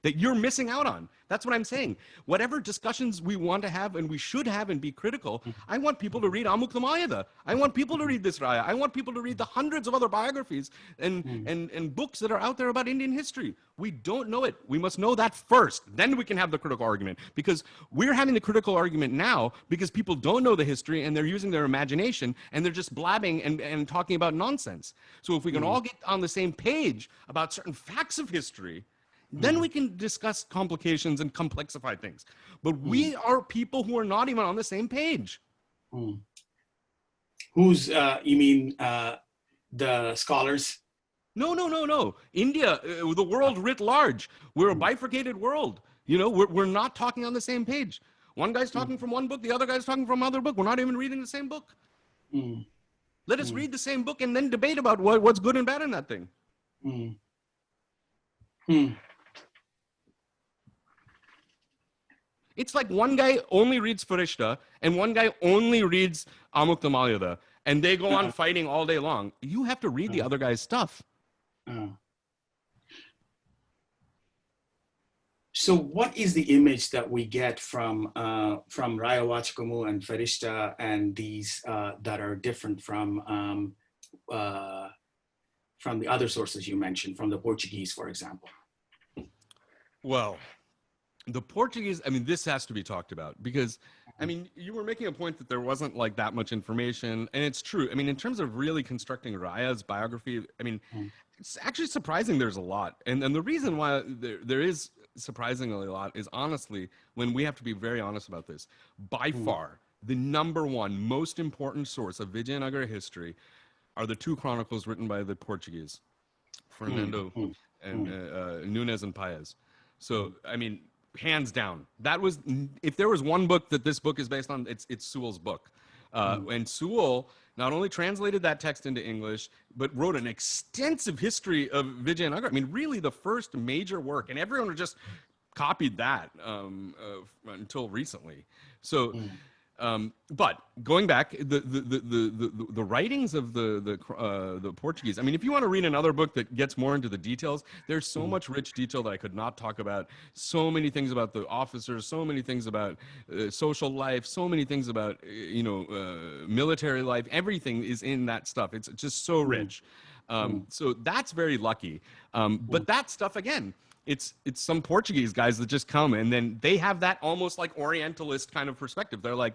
S3: that you're missing out on. That's what I'm saying. Whatever discussions we want to have and we should have and be critical, I want people to read Amuktamayada. I want people to read this Raya. I want people to read the hundreds of other biographies and books that are out there about Indian history. We don't know it. We must know that first. Then we can have the critical argument. Because we're having the critical argument now because people don't know the history and they're using their imagination and they're just blabbing and talking about nonsense. So if we can all get on the same page about certain facts of history, then we can discuss complications and complexify things. But we are people who are not even on the same page.
S2: Who's, you mean the scholars?
S3: No. India, the world writ large. We're a bifurcated world. You know, we're not talking on the same page. One guy's talking from one book, the other guy's talking from another book. We're not even reading the same book. Let us read the same book and then debate about what's good and bad in that thing. It's like one guy only reads Farishta and one guy only reads Amukta Malyada, and they go on fighting all day long. You have to read the other guy's stuff.
S2: So what is the image that we get from Raya Vachakamu and Farishta and these that are different from the other sources you mentioned, from the Portuguese, for example?
S3: Well, the Portuguese, I mean, this has to be talked about because, I mean, you were making a point that there wasn't like that much information, and it's true. I mean, in terms of really constructing Raya's biography, I mean, it's actually surprising there's a lot. And the reason why there is surprisingly a lot is honestly, when we have to be very honest about this, by far, the number one most important source of Vijayanagara history are the two chronicles written by the Portuguese, Fernando and Nunes and Paez. So, I mean, hands down, that was, if there was one book that this book is based on, it's Sewell's book. And Sewell not only translated that text into English, but wrote an extensive history of Vijayanagara. I mean, really the first major work, and everyone just copied that until recently. So, but going back, the writings of the Portuguese. I mean, if you want to read another book that gets more into the details, there's so much rich detail that I could not talk about. So many things about the officers, so many things about social life, so many things about military life. Everything is in that stuff. It's just so rich. So that's very lucky. But that stuff again. It's some Portuguese guys that just come and then they have that almost like Orientalist kind of perspective. They're like,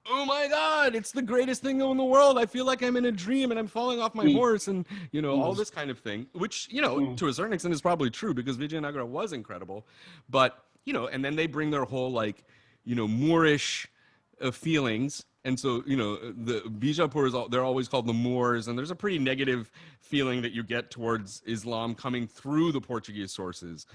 S3: oh my God, it's the greatest thing in the world. I feel like I'm in a dream and I'm falling off my horse and, all this kind of thing, which, to a certain extent is probably true because Vijayanagara was incredible. But, and then they bring their whole like, Moorish feelings. And so, the Bijapur they're always called the Moors, and there's a pretty negative feeling that you get towards Islam coming through the Portuguese sources,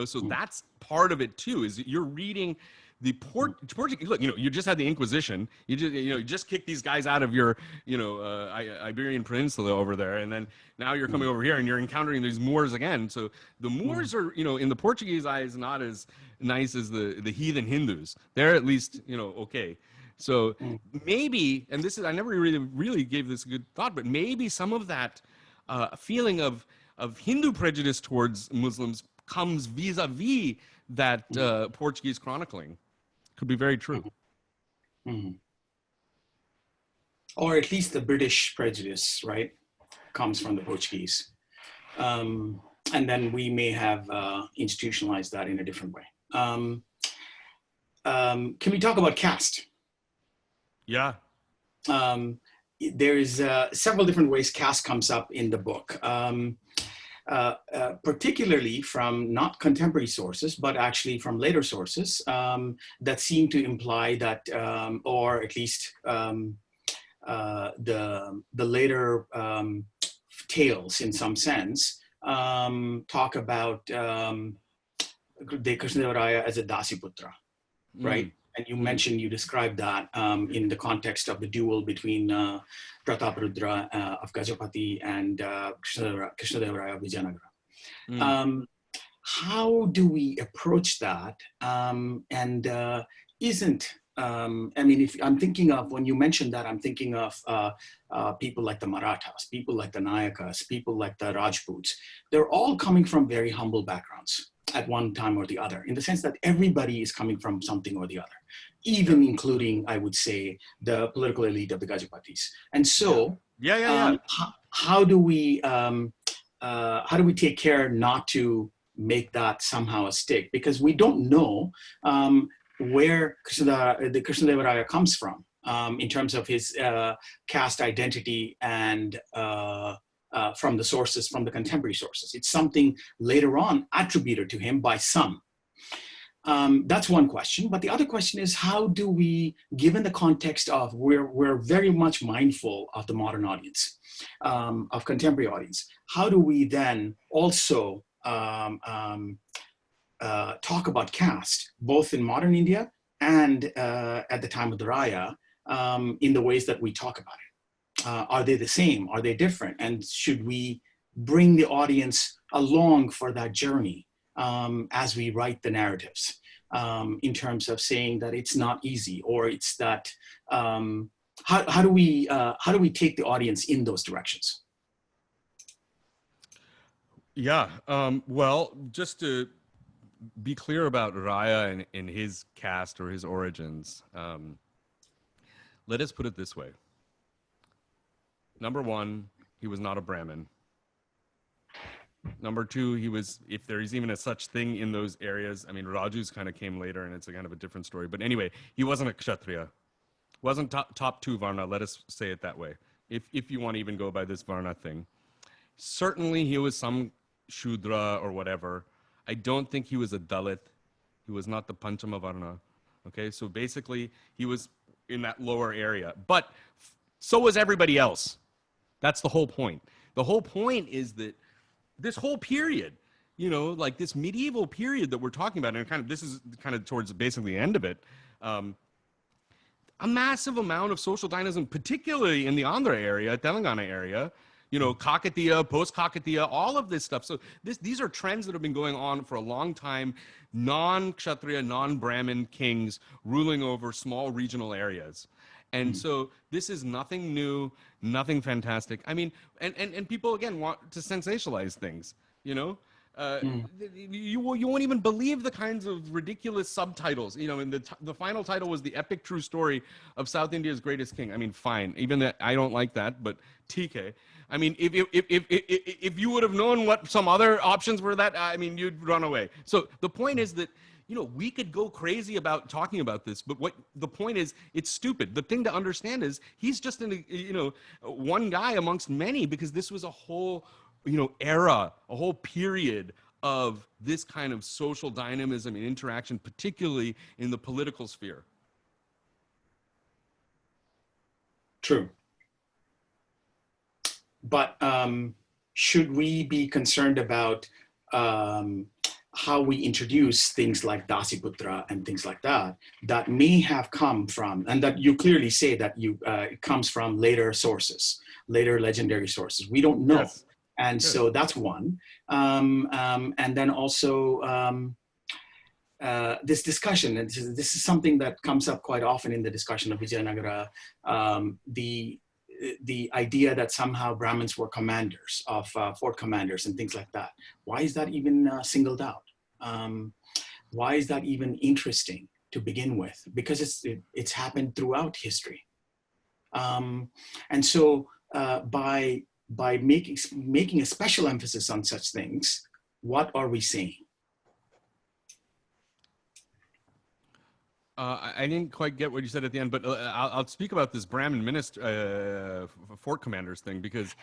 S3: so that's part of it too, is that you're reading the Portuguese. Look, you just had the Inquisition. You just kicked these guys out of your, Iberian Peninsula over there, and then now you're coming over here and you're encountering these Moors again. So the Moors are, in the Portuguese eyes, not as nice as the heathen Hindus. They're at least, okay. So maybe, and this is, I never really gave this a good thought, but maybe some of that feeling of Hindu prejudice towards Muslims comes vis-a-vis that Portuguese chronicling. Could be very true.
S2: Or at least the British prejudice, right, comes from the Portuguese. And then we may have institutionalized that in a different way. Can we talk about caste?
S3: Yeah.
S2: There's several different ways caste comes up in the book, particularly from not contemporary sources, but actually from later sources that seem to imply that, or at least the later tales in some sense talk about the Krishnadevaraya as a Dasiputra, right? And you mentioned, you described that in the context of the duel between Prataparudra of Gajapati and Krishnadevaraya of Vijayanagara. How do we approach that? I mean, if I'm thinking of, when you mentioned that, I'm thinking of people like the Marathas, people like the Nayakas, people like the Rajputs. They're all coming from very humble backgrounds at one time or the other, in the sense that everybody is coming from something or the other, even including, I would say, the political elite of the Gajapatis. And so, how do we take care not to make that somehow a stick? Because we don't know where the Krishnadevaraya comes from in terms of his caste identity and from the sources, from the contemporary sources. It's something later on attributed to him by some. That's one question. But the other question is, how do we, given the context of we're very much mindful of the modern audience, of contemporary audience, how do we then also talk about caste, both in modern India and at the time of the Raya, in the ways that we talk about it? Are they the same? Are they different? And should we bring the audience along for that journey as we write the narratives? in terms of saying that it's not easy, or it's that, how do we take the audience in those directions?
S3: Yeah, well, just to be clear about Raya and his caste or his origins, let us put it this way. Number one, he was not a Brahmin. Number two, he was, if there is even a such thing in those areas, I mean, Rajus kind of came later and it's a kind of a different story. But anyway, he wasn't a Kshatriya. Wasn't top two Varna, let us say it that way. If you want to even go by this Varna thing. Certainly he was some Shudra or whatever. I don't think he was a Dalit. He was not the Panchama Varna. Okay, so basically he was in that lower area. But so was everybody else. That's the whole point. The whole point is that this whole period, you know, like this medieval period that we're talking about, and kind of this is kind of towards basically the end of it, a massive amount of social dynamism, particularly in the Andhra area, Telangana area, you know, Kakatiya, post-Kakatiya, all of this stuff. So these are trends that have been going on for a long time. Non-Kshatriya, non-Brahmin kings ruling over small regional areas. And so this is nothing new, nothing fantastic. I mean, and people, again, want to sensationalize things, you know? You won't even believe the kinds of ridiculous subtitles. You know, and the final title was The Epic True Story of South India's Greatest King. I mean, fine. Even that, I don't like that, but TK. I mean, if you would have known what some other options were, that, I mean, you'd run away. So the point is that, you know, we could go crazy about talking about this, but what the point is, it's stupid. The thing to understand is he's just one guy amongst many, because this was a whole, you know, era, a whole period of this kind of social dynamism and interaction, particularly in the political sphere.
S2: True. But should we be concerned about how we introduce things like Dasiputra and things like that, that may have come from, and that you clearly say that it comes from later sources, later legendary sources. We don't know. Yes. And yes. So that's one. And then also this discussion, and this is something that comes up quite often in the discussion of Vijayanagara, the idea that somehow Brahmins were commanders of fort commanders and things like that. Why is that even singled out? Why is that even interesting to begin with? Because it's happened throughout history. And so by making a special emphasis on such things, what are we saying?
S3: I didn't quite get what you said at the end, but I'll speak about this Brahmin fort commanders thing, because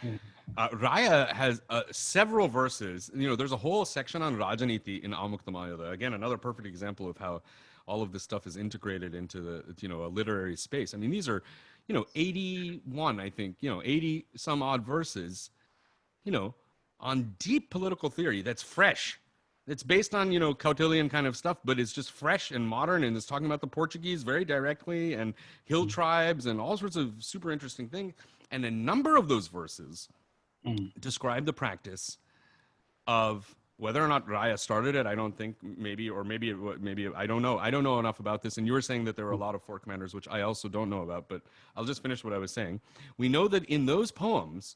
S3: Raya has several verses. You know, there's a whole section on Rajaniti in Amuktamayuda. Again, another perfect example of how all of this stuff is integrated into the, you know, a literary space. I mean, these are, you know, 81, I think, you know, 80 some odd verses, you know, on deep political theory that's fresh. It's based on, you know, Kautilyan kind of stuff, but it's just fresh and modern, and it's talking about the Portuguese very directly, and hill tribes and all sorts of super interesting things. And a number of those verses describe the practice of, whether or not Raya started it, I don't think, maybe I don't know. I don't know enough about this. And you were saying that there were a lot of fort commanders, which I also don't know about, but I'll just finish what I was saying. We know that in those poems,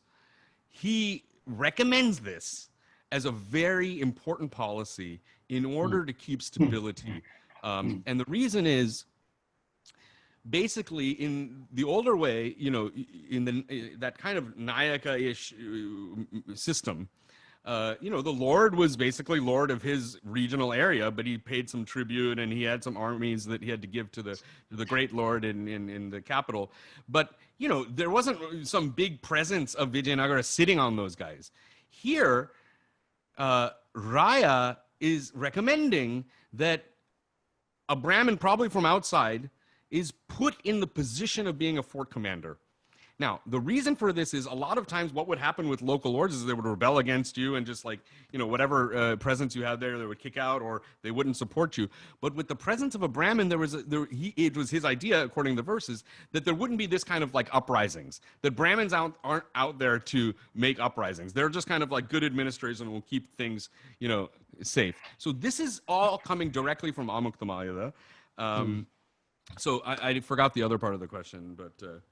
S3: he recommends this as a very important policy in order to keep stability. And the reason is, basically, in the older way, you know, in that kind of Nayaka-ish system, you know, the Lord was basically Lord of his regional area, but he paid some tribute and he had some armies that he had to give to the great Lord in the capital. But, you know, there wasn't some big presence of Vijayanagara sitting on those guys. Here, Raya is recommending that a Brahmin, probably from outside, is put in the position of being a fort commander. Now, the reason for this is a lot of times what would happen with local lords is they would rebel against you and just like, you know, whatever presence you had there, they would kick out or they wouldn't support you. But with the presence of a Brahmin, it was his idea, according to the verses, that there wouldn't be this kind of like uprisings, that Brahmins aren't out there to make uprisings. They're just kind of like good administrators and will keep things, you know, safe. So this is all coming directly from Amuktamayada. So I forgot the other part of the question, but...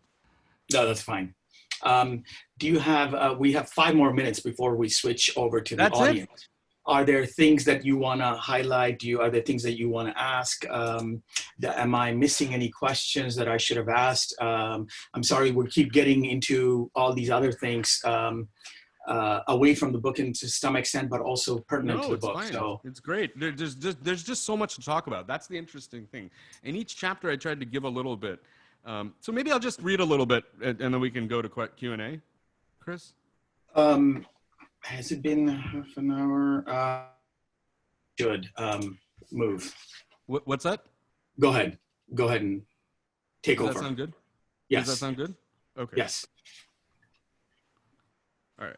S2: No, that's fine. Do you have, we have 5 more minutes before we switch over to the audience. It? Are there things that you want to highlight? Are there things that you want to ask? Am I missing any questions that I should have asked? I'm sorry, we keep getting into all these other things away from the book to some extent, but also pertinent to the book.
S3: Fine.
S2: So
S3: it's great. There's just so much to talk about. That's the interesting thing. In each chapter, I tried to give a little bit. So maybe I'll just read a little bit and then we can go to Q&A. Chris?
S2: Has it been half an hour? Should move.
S3: What's that?
S2: Go ahead. Go ahead and take over.
S3: Does that sound good?
S2: Yes.
S3: Does that sound good? Okay.
S2: Yes.
S3: All right.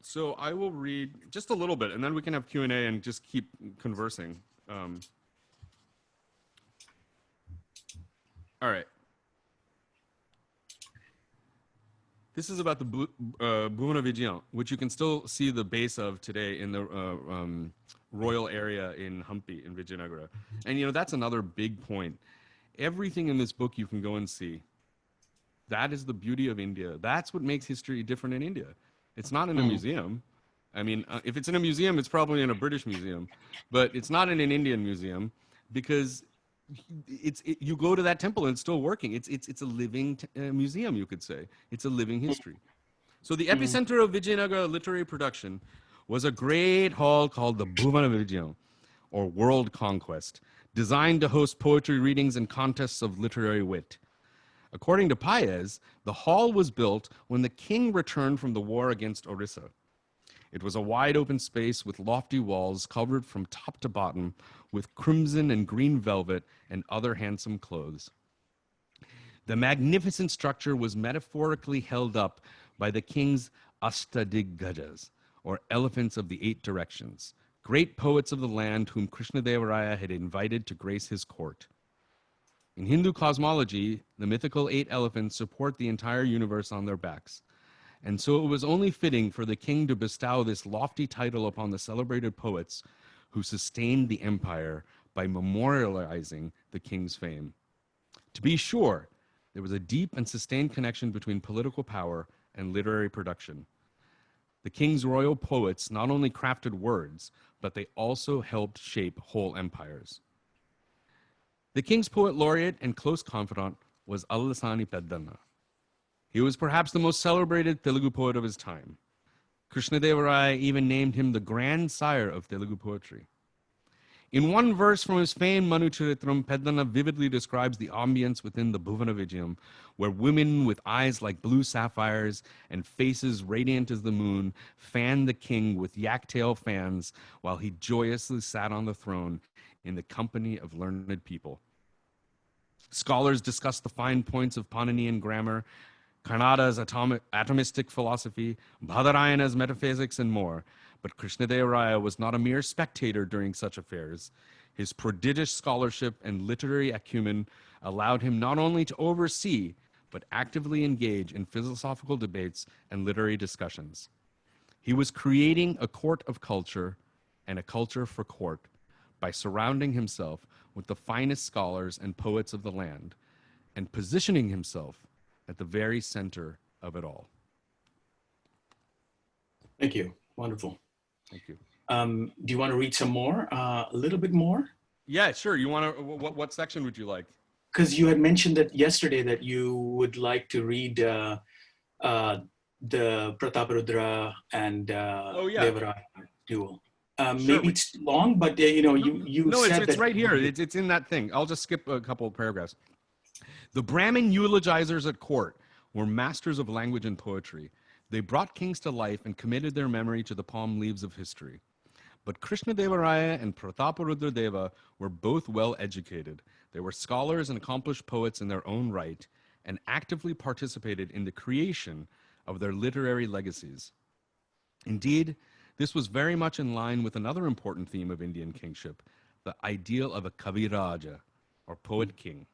S3: So I will read just a little bit and then we can have Q&A and just keep conversing. All right. This is about the Bhuvana Vijayam, which you can still see the base of today in the royal area in Hampi in Vijayanagara. And, you know, that's another big point. Everything in this book you can go and see. That is the beauty of India. That's what makes history different in India. It's not in a museum. I mean, if it's in a museum, it's probably in a British museum. But it's not in an Indian museum because... you go to that temple and it's still working. It's a living museum, you could say. It's a living history. So the epicenter of Vijayanagara literary production was a great hall called the Bhuvana Vijayam, or World Conquest, designed to host poetry readings and contests of literary wit. According to Paez, the hall was built when the king returned from the war against Orissa. It was a wide open space with lofty walls covered from top to bottom with crimson and green velvet and other handsome clothes. The magnificent structure was metaphorically held up by the king's Ashtadiggajas, or elephants of the 8 directions, great poets of the land whom Krishnadevaraya had invited to grace his court. In Hindu cosmology, the mythical 8 elephants support the entire universe on their backs. And so it was only fitting for the king to bestow this lofty title upon the celebrated poets who sustained the empire by memorializing the king's fame. To be sure, there was a deep and sustained connection between political power and literary production. The king's royal poets not only crafted words, but they also helped shape whole empires. The king's poet laureate and close confidant was Allasani Peddana. He was perhaps the most celebrated Telugu poet of his time. Krishnadevaraya even named him the grandsire of Telugu poetry. In one verse from his famed Manu Charitram, Peddana vividly describes the ambience within the Bhuvana Vijayam, where women with eyes like blue sapphires and faces radiant as the moon fanned the king with yak-tail fans while he joyously sat on the throne in the company of learned people. Scholars discussed the fine points of Paninian grammar, Kannada's atomistic philosophy, Badarayana's metaphysics, and more. But Krishnadevaraya was not a mere spectator during such affairs. His prodigious scholarship and literary acumen allowed him not only to oversee, but actively engage in philosophical debates and literary discussions. He was creating a court of culture and a culture for court by surrounding himself with the finest scholars and poets of the land and positioning himself at the very center of it all.
S2: Thank you. Wonderful.
S3: Thank you.
S2: Do you want to read some more? A little bit more?
S3: Yeah, sure. You want to? What section would you like?
S2: Because you had mentioned that yesterday that you would like to read the Prataparudra and Devaraya duel.
S3: Sure.
S2: Maybe it's long, but you know, you said
S3: it's right here. It's in that thing. I'll just skip a couple of paragraphs. The Brahmin eulogizers at court were masters of language and poetry. They brought kings to life and committed their memory to the palm leaves of history. But Krishnadevaraya and Prataparudra Deva were both well educated. They were scholars and accomplished poets in their own right, and actively participated in the creation of their literary legacies. Indeed, this was very much in line with another important theme of Indian kingship, the ideal of a Kaviraja, or poet king.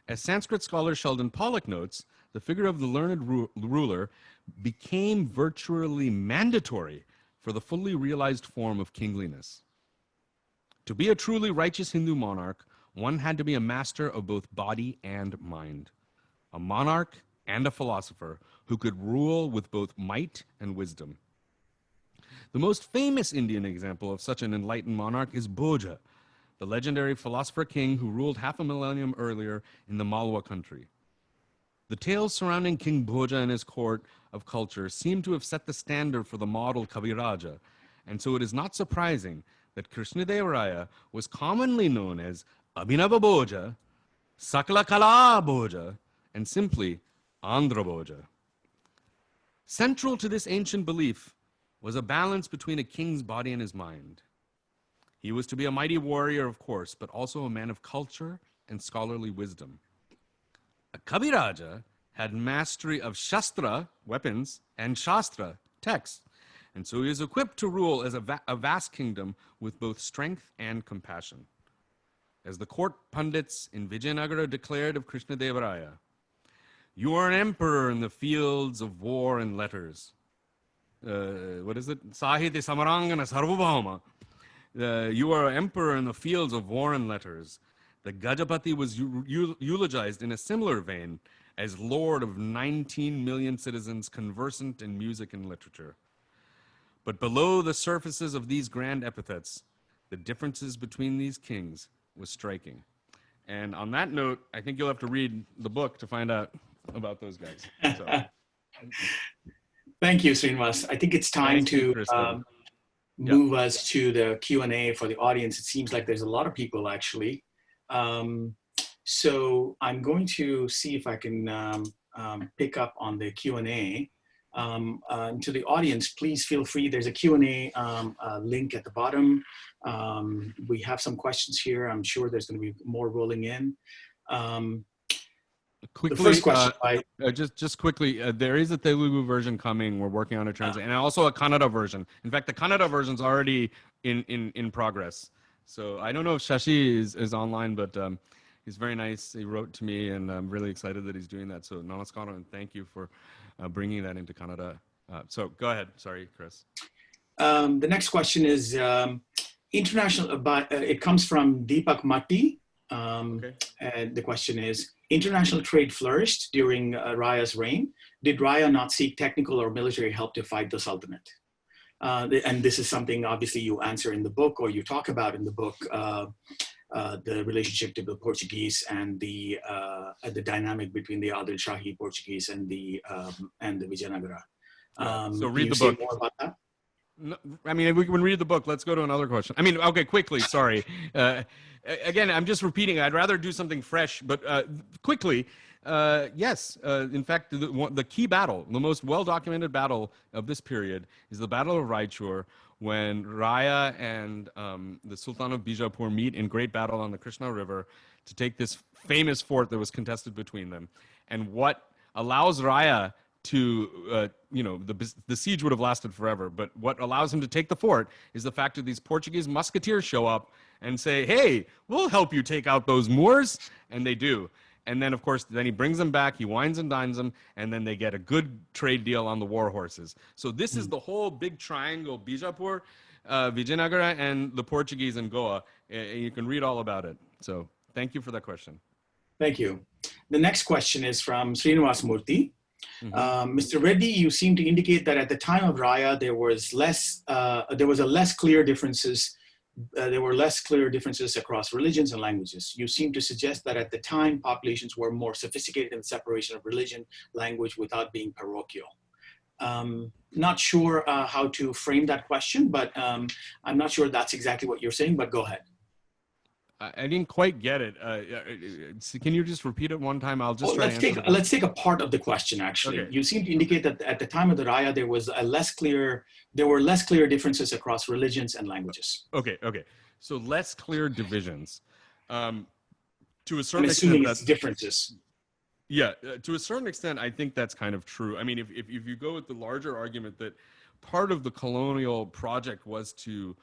S3: As Sanskrit scholar Sheldon Pollock notes, the figure of the learned ruler became virtually mandatory for the fully realized form of kingliness. To be a truly righteous Hindu monarch, one had to be a master of both body and mind, a monarch and a philosopher who could rule with both might and wisdom. The most famous Indian example of such an enlightened monarch is Bhoja, the legendary philosopher king who ruled half a millennium earlier in the Malwa country. The tales surrounding King Bhoja and his court of culture seem to have set the standard for the model Kaviraja, and so it is not surprising that Krishnadevaraya was commonly known as Abhinava Bhoja, Sakala Kala Bhoja, and simply Andhra Bhoja. Central to this ancient belief was a balance between a king's body and his mind. He was to be a mighty warrior, of course, but also a man of culture and scholarly wisdom. A Kaviraja had mastery of Shastra, weapons, and Shastra, texts, and so he is equipped to rule as a vast kingdom with both strength and compassion. As the court pundits in Vijayanagara declared of Krishnadevaraya, "You are an emperor in the fields of war and letters." What is it? Sahitya Samarangana Sarvabhauma. You are an emperor in the fields of war and letters. The Gajapati was eulogized in a similar vein as lord of 19 million citizens conversant in music and literature. But below the surfaces of these grand epithets, the differences between these kings was striking. And on that note, I think you'll have to read the book to find out about those guys. So.
S2: Thank you, Srinivas. I think it's time to move us to the Q&A for the audience. It seems like there's a lot of people actually. So I'm going to see if I can pick up on the Q&A. To the audience, please feel free. There's a Q&A link at the bottom. We have some questions here. I'm sure there's going to be more rolling in.
S3: Quickly,
S2: the first question,
S3: just quickly, there is a Telugu version coming. We're working on a translation, and also a Kannada version. In fact, the Kannada version is already in progress. So I don't know if Shashi is online, but he's very nice. He wrote to me, and I'm really excited that he's doing that. So namaskar, and thank you for bringing that into Kannada. So go ahead. Sorry, Chris.
S2: The next question is international. It comes from Deepak Matti.
S3: Okay.
S2: And the question is, international trade flourished during Raya's reign. Did Raya not seek technical or military help to fight the Sultanate? And this is something obviously you answer in the book, or you talk about in the book, the relationship to the Portuguese and the dynamic between the Adil Shahi Portuguese and the Vijayanagara.
S3: So read the book.
S2: More about that?
S3: No, I mean, if we can read the book, let's go to another question. I mean, okay, quickly, sorry. Again, I'm just repeating. I'd rather do something fresh, but quickly, yes. In fact, the key battle, the most well-documented battle of this period is the Battle of Raichur, when Raya and the Sultan of Bijapur meet in great battle on the Krishna River to take this famous fort that was contested between them. And what allows Raya to, the siege would have lasted forever, but what allows him to take the fort is the fact that these Portuguese musketeers show up and say, hey, we'll help you take out those Moors, and they do. And then, of course, then he brings them back, he wines and dines them, and then they get a good trade deal on the war horses. So this is the whole big triangle, Bijapur, Vijayanagara, and the Portuguese in Goa. You can read all about it. So thank you for that question.
S2: Thank you. The next question is from Srinivas Murthy. Mr. Reddy, you seem to indicate that at the time of Raya, there were less clear differences across religions and languages. You seem to suggest that at the time, populations were more sophisticated in the separation of religion, language, without being parochial. Not sure how to frame that question, but I'm not sure that's exactly what you're saying, but go ahead.
S3: I didn't quite get it. Can you just repeat it one time? I'll just try to answer.
S2: Let's take a part of the question, actually. Okay. You seem to indicate that at the time of the Raya, there were less clear differences across religions and languages.
S3: Okay. So less clear divisions. To a certain
S2: extent,
S3: that's
S2: differences.
S3: Yeah, to a certain extent, I think that's kind of true. I mean, if you go with the larger argument that part of the colonial project was to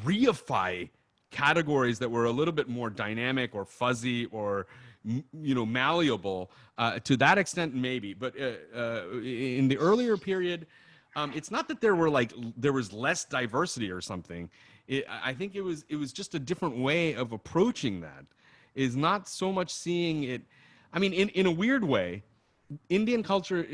S3: reify categories that were a little bit more dynamic or fuzzy or malleable, to that extent maybe. But in the earlier period, it's not that there was less diversity or something. I think it was just a different way of approaching that. Is not so much seeing it. I mean, in a weird way, Indian culture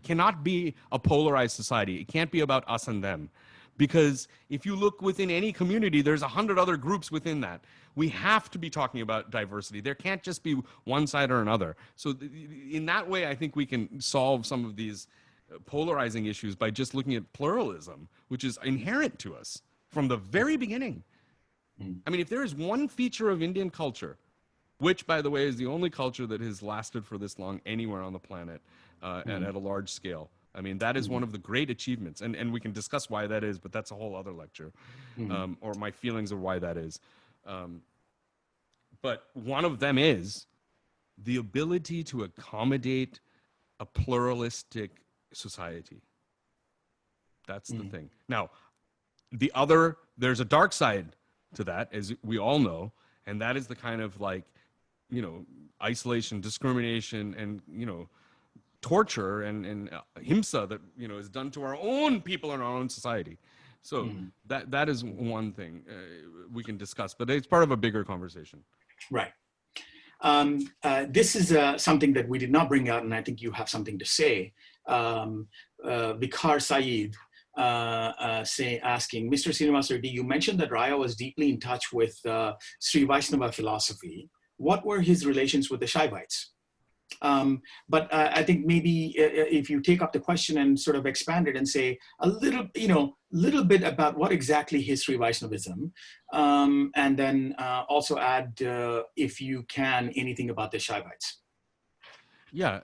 S3: cannot be a polarized society. It can't be about us and them. Because if you look within any community, there's 100 other groups within that. We have to be talking about diversity. There can't just be one side or another. So in that way, I think we can solve some of these polarizing issues by just looking at pluralism, which is inherent to us from the very beginning. I mean, if there is one feature of Indian culture, which, by the way, is the only culture that has lasted for this long anywhere on the planet and at a large scale. I mean, that is one of the great achievements. And we can discuss why that is, but that's a whole other lecture, or my feelings of why that is. But one of them is the ability to accommodate a pluralistic society. That's the thing. Now, there's a dark side to that, as we all know, and that is the kind of isolation, discrimination, and torture and himsa that is done to our own people in our own society. So that is one thing we can discuss, but it's part of a bigger conversation.
S2: Right. This is something that we did not bring out, and I think you have something to say. Vikhar Saeed asking, Mr. Srinivas Reddy, you mentioned that Raya was deeply in touch with Sri Vaishnava philosophy. What were his relations with the Shaivites? But I think maybe if you take up the question and sort of expand it and say a little bit about what exactly is Sri Vaishnavism, and then also add, if you can, anything about the Shaivites.
S3: Yeah.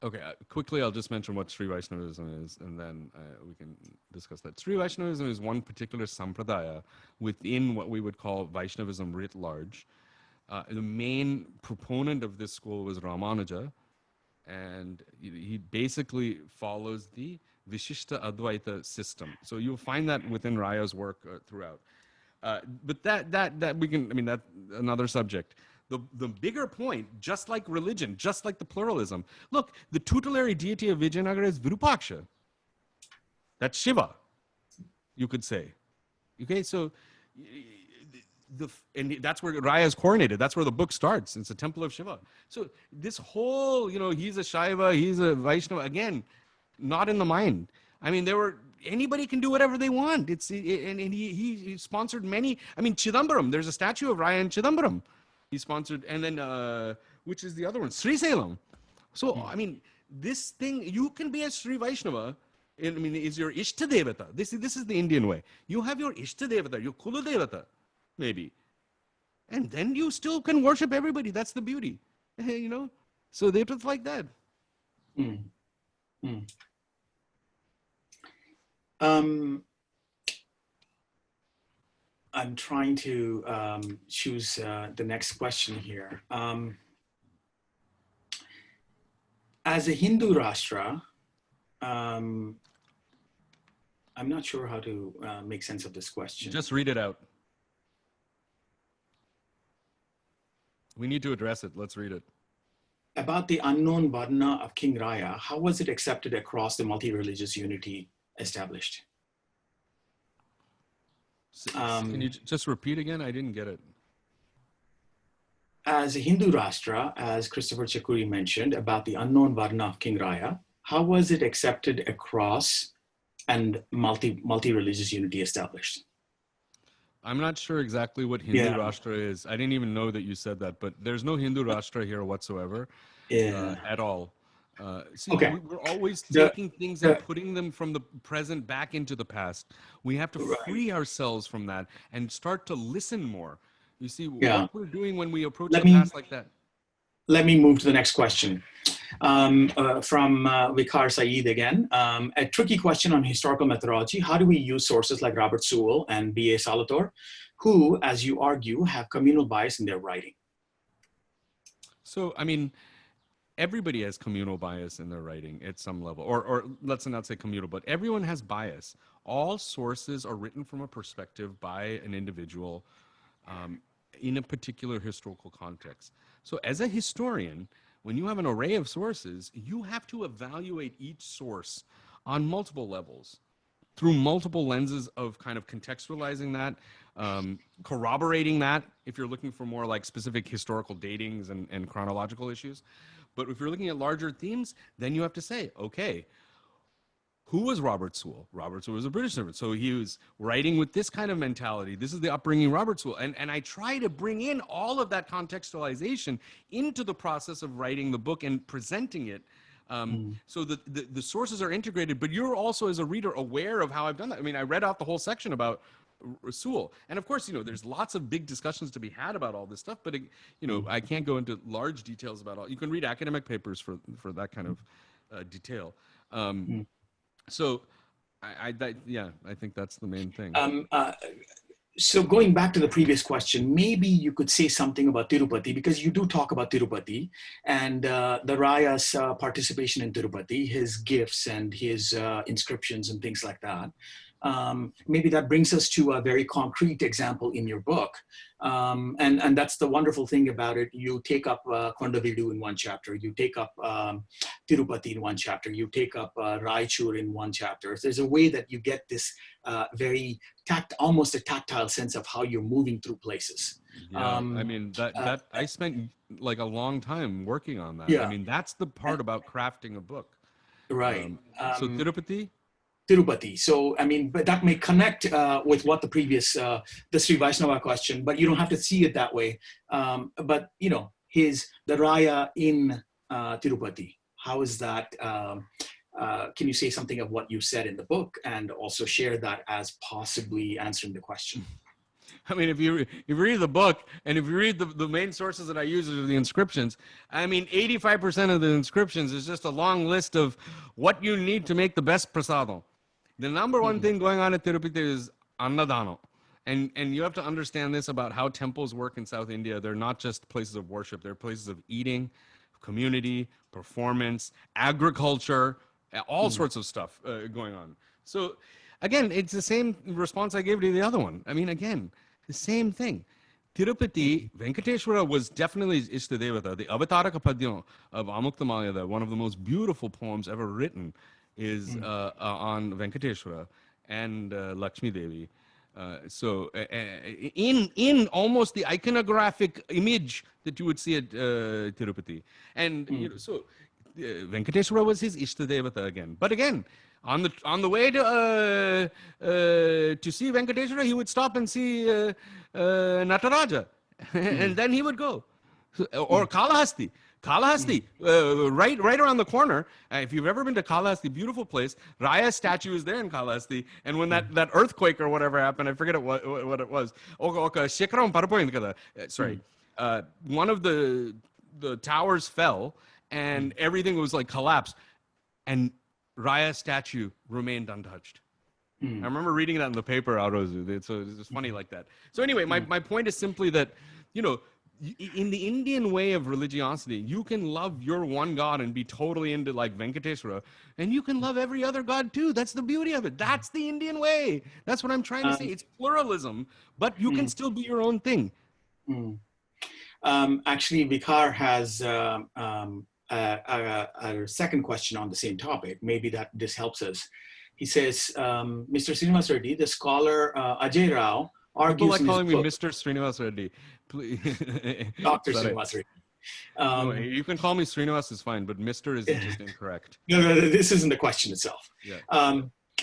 S3: Okay, quickly, I'll just mention what Sri Vaishnavism is, and then we can discuss that. Sri Vaishnavism is one particular sampradaya within what we would call Vaishnavism writ large. The main proponent of this school was Ramanuja, and he basically follows the Vishishta Advaita system. So you'll find that within Raya's work throughout. But that we can, I mean, that's another subject. The bigger point, just like religion, just like the pluralism, look, the tutelary deity of Vijayanagara is Virupaksha. That's Shiva, you could say. Okay, so and that's where Raya is coronated. That's where the book starts. It's a temple of Shiva. So this whole, he's a Shaiva, he's a Vaishnava, again, not in the mind. I mean, anybody can do whatever they want. And he sponsored many. I mean, Chidambaram, there's a statue of Raya in Chidambaram. He sponsored, and then, which is the other one? Sri Salem. So, I mean, this thing, you can be a Sri Vaishnava, is your Ishta Devata. This is the Indian way. You have your Ishta Devata, your Kula Devata, maybe. And then you still can worship everybody. That's the beauty, So they just like that.
S2: I'm trying to choose the next question here. As a Hindu Rashtra, I'm not sure how to make sense of this question.
S3: Just read it out. We need to address it. Let's read it.
S2: About the unknown Varna of King Raya, how was it accepted across the multi-religious unity established?
S3: Can you just repeat again? I didn't get it.
S2: As a Hindu Rashtra, as Christopher Chekuri mentioned, about the unknown Varna of King Raya, how was it accepted across and multi-religious unity established?
S3: I'm not sure exactly what Hindu Rashtra is. I didn't even know that you said that, but there's no Hindu Rashtra here whatsoever at all.
S2: Okay.
S3: We're always taking things and putting them from the present back into the past. We have to free ourselves from that and start to listen more. You see, what we're doing when we approach the past like that.
S2: Let me move to the next question. From Vikhar Saeed again. A tricky question on historical methodology. How do we use sources like Robert Sewell and B.A. Salator, who, as you argue, have communal bias in their writing?
S3: So, I mean, everybody has communal bias in their writing at some level, or let's not say communal, but everyone has bias. All sources are written from a perspective by an individual in a particular historical context. So as a historian, when you have an array of sources, you have to evaluate each source on multiple levels through multiple lenses of kind of contextualizing that, corroborating that if you're looking for more like specific historical datings and chronological issues. But if you're looking at larger themes, then you have to say, okay, who was Robert Sewell? Robert Sewell was a British servant. So he was writing with this kind of mentality. This is the upbringing of Robert Sewell. And I try to bring in all of that contextualization into the process of writing the book and presenting it. So the sources are integrated, but you're also, as a reader, aware of how I've done that. I mean, I read out the whole section about Sewell. And of course, there's lots of big discussions to be had about all this stuff, but, I can't go into large details about all. You can read academic papers for that kind of detail. So I think that's the main thing.
S2: So going back to the previous question, maybe you could say something about Tirupati, because you do talk about Tirupati and the Rayas' participation in Tirupati, his gifts and his inscriptions and things like that. Maybe that brings us to a very concrete example in your book. And that's the wonderful thing about it. You take up Kondavidu in one chapter, you take up Tirupati in one chapter, you take up Raichur in one chapter. There's a way that you get this very almost a tactile sense of how you're moving through places.
S3: Yeah, I mean, that I spent like a long time working on that.
S2: Yeah.
S3: I mean, that's the part about crafting a book.
S2: Right.
S3: So Tirupati?
S2: Tirupati. So, I mean, but that may connect with what the previous, the Sri Vaishnava question, but you don't have to see it that way. But, the Raya in Tirupati, how is that? Can you say something of what you said in the book and also share that as possibly answering the question?
S3: I mean, if you read the book and if you read the main sources that I use are the inscriptions, I mean, 85% of the inscriptions is just a long list of what you need to make the best prasadam. The number one thing going on at Tirupati is annadana. And you have to understand this about how temples work in South India. They're not just places of worship. They're places of eating, community, performance, agriculture, all sorts of stuff going on. So, again, it's the same response I gave to the other one. I mean, again, the same thing. Tirupati, Venkateshwara was definitely Ishtadevata. The Avataraka Padyam of Amuktamalya, one of the most beautiful poems ever written, is on Venkateshwara and Lakshmi Devi. So in almost the iconographic image that you would see at Tirupati. And so Venkateshwara was his Ishtadevata again. But again, on the way to see Venkateshwara, he would stop and see Nataraja, and then he would go. Or Kalahasti. Kalahasti, right around the corner. If you've ever been to Kalahasti, beautiful place. Raya statue is there in Kalahasti, and when that earthquake or whatever happened, I forget what it was. Sorry, one of the towers fell, and everything was like collapsed, and Raya statue remained untouched. I remember reading that in the paper, so it's just funny like that. So anyway, my point is simply that, in the Indian way of religiosity, you can love your one God and be totally into like Venkateshwara, and you can love every other God too. That's the beauty of it. That's the Indian way. That's what I'm trying to say. It's pluralism, but you can still be your own thing.
S2: Actually, Vikhar has a second question on the same topic. Maybe this helps us. He says, Mr. Srinivas Reddy, the scholar Ajay Rao, argues
S3: people like
S2: in
S3: calling
S2: his
S3: me
S2: book,
S3: Mr. Srinivas Reddy. Please.
S2: Dr. Srinivas Reddy.
S3: No, you can call me Srinivas is fine, but Mr. is just incorrect.
S2: No, this isn't the question itself.
S3: Yeah.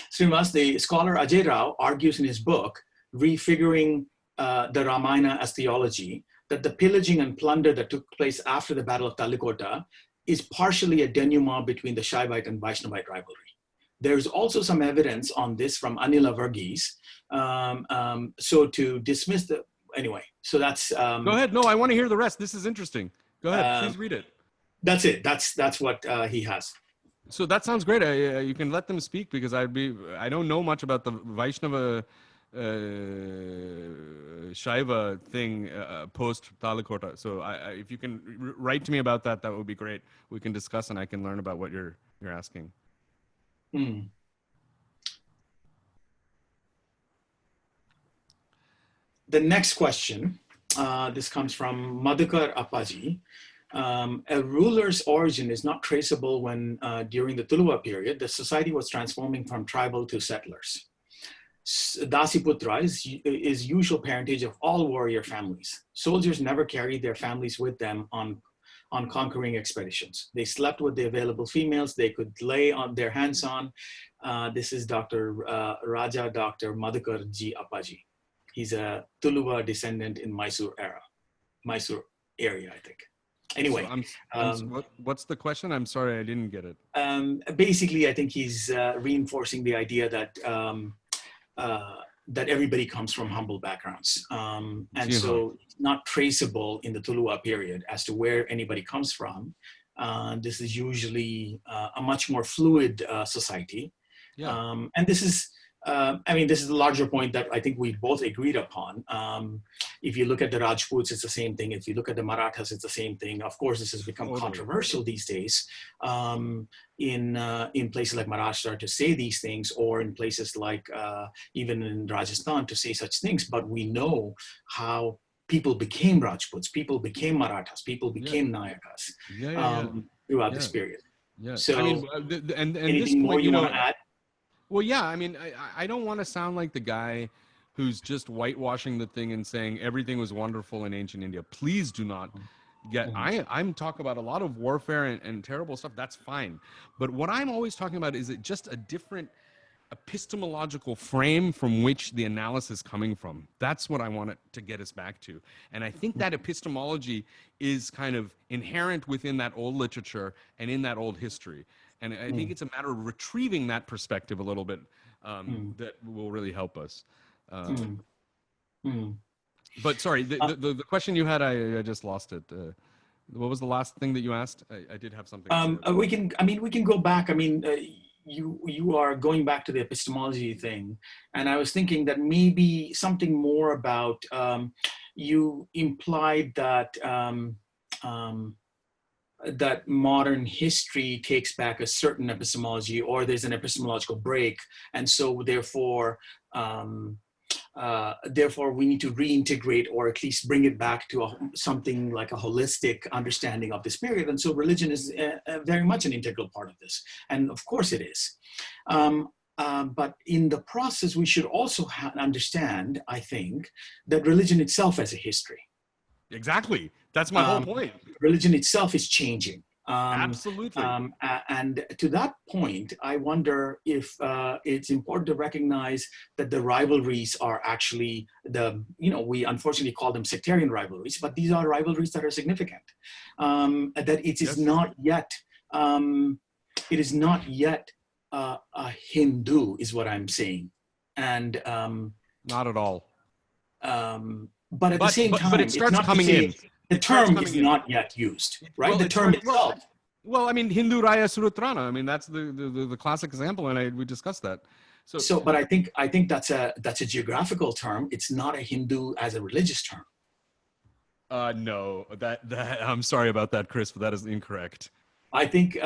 S2: Srinivas, the scholar Ajay Rao, argues in his book, Refiguring the Ramayana as Theology, that the pillaging and plunder that took place after the Battle of Talikota is partially a denouement between the Shaivite and Vaishnavite rivalry. There's also some evidence on this from Anila Varghese. So to dismiss anyway, so that's...
S3: Go ahead. No, I want to hear the rest. This is interesting. Go ahead. Please read it.
S2: That's it. That's what he has.
S3: So that sounds great. You can let them speak, because I don't know much about the Vaishnava Shaiva thing post Talakota. So if you can write to me about that, that would be great. We can discuss, and I can learn about what you're asking.
S2: Mm. The next question, this comes from Madhukar Appaji. A ruler's origin is not traceable when, during the Tuluva period, the society was transforming from tribal to settlers. Dasiputra is usual parentage of all warrior families. Soldiers never carried their families with them on conquering expeditions. They slept with the available females they could lay on their hands on. This is Dr. Raja Dr. Madhukar G. Appaji. He's a Tuluva descendant in Mysore area, I think. Anyway.
S3: So what's the question? I'm sorry, I didn't get it.
S2: Basically, I think he's reinforcing the idea that that everybody comes from humble backgrounds. And so it's not traceable in the Tuluva period as to where anybody comes from. This is usually a much more fluid society.
S3: Yeah.
S2: And this is, this is the larger point that I think we both agreed upon. If you look at the Rajputs, it's the same thing. If you look at the Marathas, it's the same thing. Of course, this has become controversial these days in places like Maharashtra to say these things, or in places like even in Rajasthan to say such things. But we know how people became Rajputs, people became Marathas, people became Nayakas throughout this period.
S3: Yeah.
S2: So,
S3: I mean, and
S2: anything
S3: this point,
S2: more you want to add?
S3: Well, yeah. I mean, I don't want to sound like the guy who's just whitewashing the thing and saying everything was wonderful in ancient India. Please do not get. I'm talking about a lot of warfare and terrible stuff. That's fine. But what I'm always talking about is it just a different epistemological frame from which the analysis is coming from. That's what I want it to get us back to. And I think that epistemology is kind of inherent within that old literature and in that old history. And I think it's a matter of retrieving that perspective a little bit that will really help us. But sorry, the question you had, I just lost it. What was the last thing that you asked? I did have something.
S2: We can go back. I mean, you are going back to the epistemology thing, and I was thinking that maybe something more about you implied that that modern history takes back a certain epistemology, or there's an epistemological break, and so therefore we need to reintegrate, or at least bring it back to something like a holistic understanding of this period. And so religion is very much an integral part of this. And of course it is. But in the process, we should also understand, I think, that religion itself has a history.
S3: Exactly. That's my whole point.
S2: Religion itself is changing.
S3: Absolutely.
S2: And to that point, I wonder if it's important to recognize that the rivalries are actually we unfortunately call them sectarian rivalries, but these are rivalries that are significant. That it is not yet, a Hindu, is what I'm saying. And
S3: not at all.
S2: But at the same time,
S3: but it starts coming in.
S2: The term is not yet used, right?
S3: Well,
S2: the term itself.
S3: Well, I mean, Hindu Raya Surutrana. I mean, that's the classic example, and we discussed that.
S2: But I think that's a geographical term. It's not a Hindu as a religious term.
S3: No, that I'm sorry about that, Chris, but that is incorrect.
S2: I think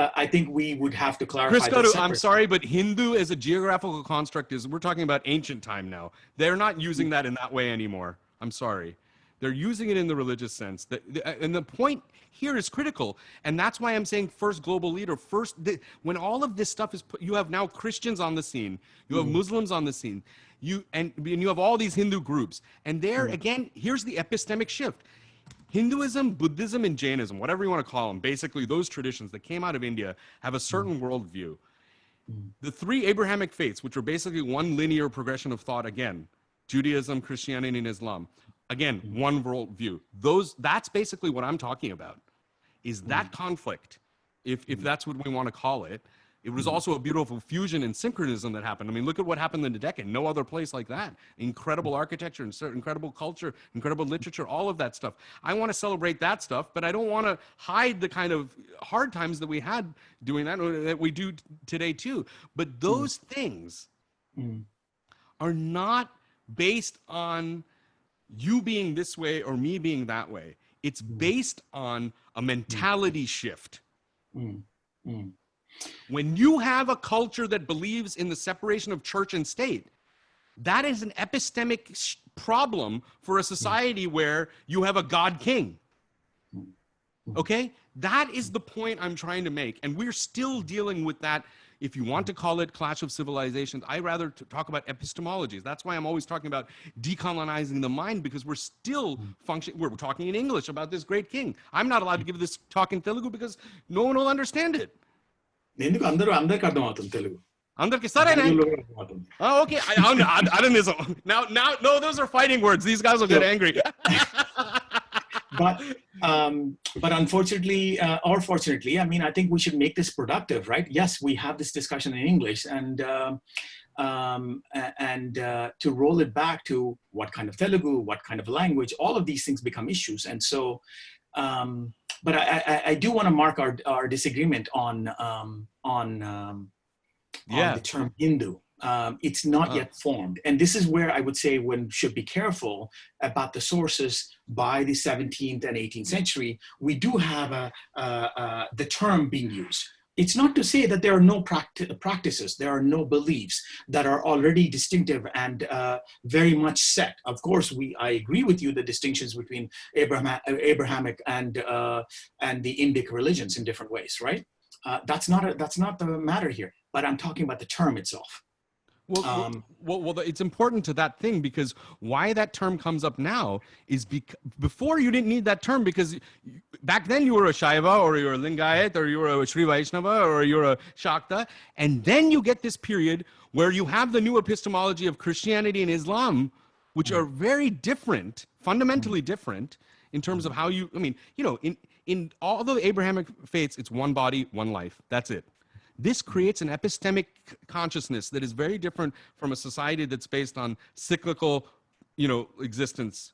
S2: we would have to clarify.
S3: Chris, I'm sorry, but Hindu as a geographical construct we're talking about ancient time now. They're not using that in that way anymore. I'm sorry. They're using it in the religious sense. And the point here is critical. And that's why I'm saying first global leader. When all of this stuff is put, you have now Christians on the scene. You have Muslims on the scene. You have all these Hindu groups. And there, again, here's the epistemic shift. Hinduism, Buddhism, and Jainism, whatever you want to call them, basically those traditions that came out of India have a certain worldview. The three Abrahamic faiths, which are basically one linear progression of thought, again, Judaism, Christianity, and Islam. Again, one worldview. That's basically what I'm talking about, is that conflict, if that's what we want to call it, It was also a beautiful fusion and synchronism that happened. I mean, look at what happened in the Deccan. No other place like that. Incredible architecture, incredible culture, incredible literature, all of that stuff. I want to celebrate that stuff, but I don't want to hide the kind of hard times that we had doing that, or that we do today too. But those things are not based on you being this way or me being that way. It's based on a mentality shift. When you have a culture that believes in the separation of church and state, that is an epistemic problem for a society where you have a God king. Okay? That is the point I'm trying to make. And we're still dealing with that. If you want to call it clash of civilizations, I rather talk about epistemologies. That's why I'm always talking about decolonizing the mind, because we're still functioning. We're talking in English about this great king. I'm not allowed to give this talk in Telugu because no one will understand it.
S2: ఎందుకు అందరికి అర్థమవుతుంది తెలుగు
S3: అందరికి సరేనా? Oh, okay. I don't know. Now, no, those are fighting words. These guys will get angry.
S2: But unfortunately, or fortunately, I mean, I think we should make this productive, right? Yes, we have this discussion in English, and to roll it back to what kind of Telugu, what kind of language, all of these things become issues. And so, but I do want to mark our disagreement on the term Hindu. It's not yet formed. And this is where I would say one should be careful about the sources. By the 17th and 18th century, we do have the term being used. It's not to say that there are no practices, there are no beliefs that are already distinctive and very much set. Of course, I agree with you, the distinctions between Abrahamic and the Indic religions in different ways, right? That's not the matter here, but I'm talking about the term itself.
S3: Well, it's important to that thing, because why that term comes up now is before you didn't need that term, because back then you were a Shaiva, or you were a Lingayat, or you were a Sri Vaishnava, or you're a Shakta, and then you get this period where you have the new epistemology of Christianity and Islam, which are very different, fundamentally different in terms of how you, I mean, you know, in all the Abrahamic faiths, it's one body, one life. That's it. This creates an epistemic consciousness that is very different from a society that's based on cyclical, you know, existence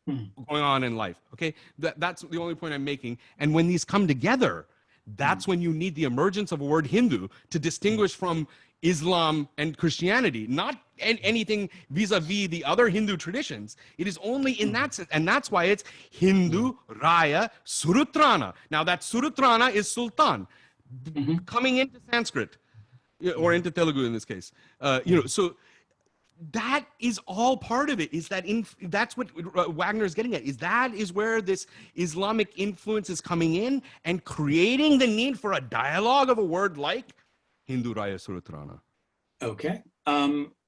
S3: going on in life. Okay, that's the only point I'm making. And when these come together, that's when you need the emergence of a word Hindu to distinguish from Islam and Christianity, not anything vis-a-vis the other Hindu traditions. It is only in that sense, and that's why it's Hindu, Raya, Surutrana. Now that Surutrana is Sultan. Coming into Sanskrit, or into Telugu in this case, you know, so that is all part of it. Is that that's what Wagner is getting at? Is where this Islamic influence is coming in and creating the need for a dialogue of a word like Hindu Raya Surutrana.
S2: Okay.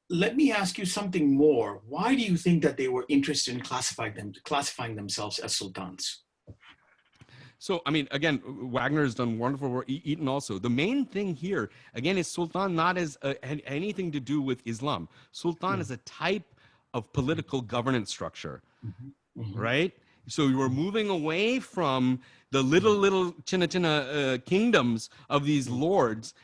S2: Let me ask you something more. Why do you think that they were interested in classifying themselves as sultans?
S3: So, I mean, again, Wagner has done wonderful work, Eaton also. The main thing here, again, is Sultan not as anything to do with Islam. Sultan is a type of political governance structure, right? So you are moving away from the little chinna kingdoms of these lords.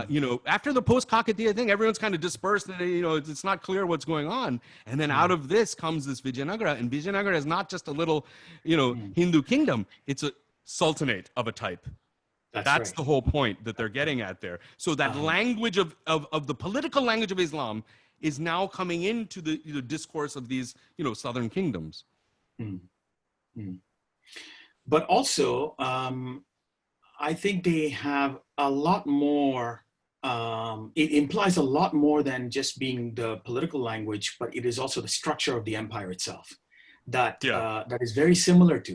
S3: You know, after the post-Kakatiya thing, everyone's kind of dispersed, and, you know, it's not clear what's going on. And then out of this comes this Vijayanagara, and Vijayanagara is not just a little, you know, Hindu kingdom. It's a sultanate of a type. That's right. The whole point that they're getting at there. So that language of the political language of Islam is now coming into the discourse of these, you know, southern kingdoms.
S2: But also, I think they have a lot more, it implies a lot more than just being the political language, but it is also the structure of the empire itself. That is very similar to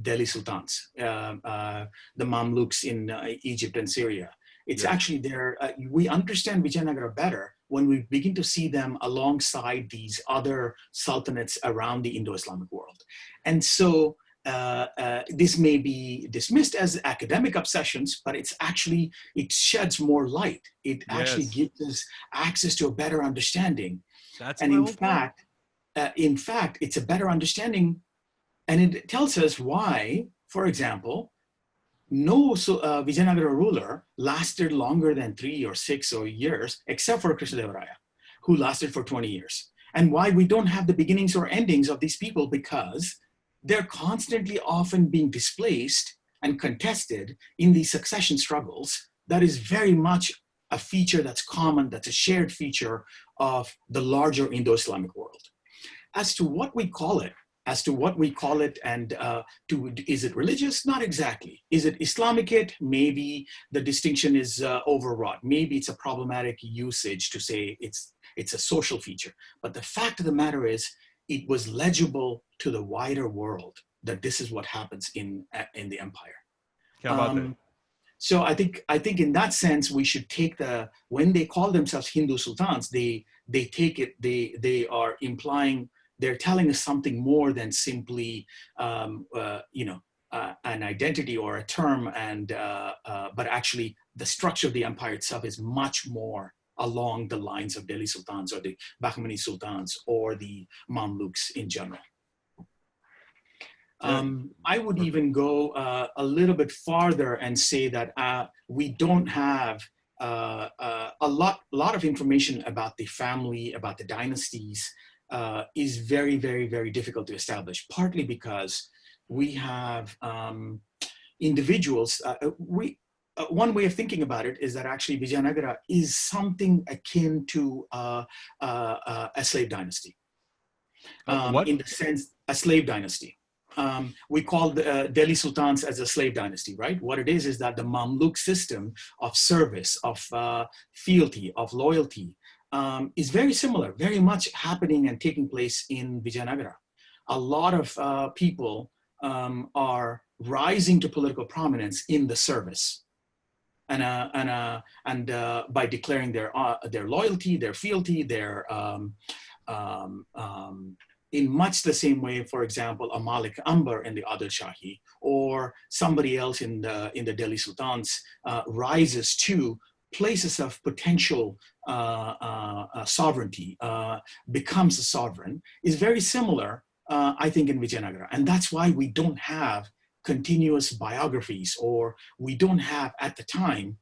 S2: Delhi Sultans, the Mamluks in Egypt and Syria. It's actually there. We understand Vijayanagara better when we begin to see them alongside these other sultanates around the Indo-Islamic world. And so this may be dismissed as academic obsessions, but it sheds more light. It actually gives us access to a better understanding. And in fact, it's a better understanding, and it tells us why, for example, no Vijayanagara ruler lasted longer than 3 or 6 or years, except for Krishnadevaraya, who lasted for 20 years. And why we don't have the beginnings or endings of these people? Because they're constantly often being displaced and contested in these succession struggles. That is very much a feature that's common, that's a shared feature of the larger Indo-Islamic world. As to what we call it, and is it religious? Not exactly. Is it Islamicate? Maybe the distinction is overwrought. Maybe it's a problematic usage to say it's a social feature. But the fact of the matter is, it was legible to the wider world that this is what happens in the empire. So I think in that sense, we should take when they call themselves Hindu sultans, they take it, they are implying, they're telling us something more than simply, an identity or a term, but actually the structure of the empire itself is much more along the lines of Delhi sultans or the Bahmani sultans or the Mamluks in general. I would even go a little bit farther and say that we don't have a lot of information about the family, about the dynasties, is very, very, very difficult to establish, partly because we have individuals. One way of thinking about it is that actually Vijayanagara is something akin to a slave dynasty. In the sense, a slave dynasty. We call the Delhi sultans as a slave dynasty, right? What it is that the Mamluk system of service, of fealty, of loyalty, is very similar, very much happening and taking place in Vijayanagara. A lot of people are rising to political prominence in the service, and by declaring their loyalty, their fealty, in much the same way, for example, a Malik Ambar in the Adil Shahi, or somebody else in the Delhi Sultans rises to places of potential sovereignty, becomes a sovereign, is very similar, I think, in Vijayanagara. And that's why we don't have continuous biographies, or we don't have, at the time,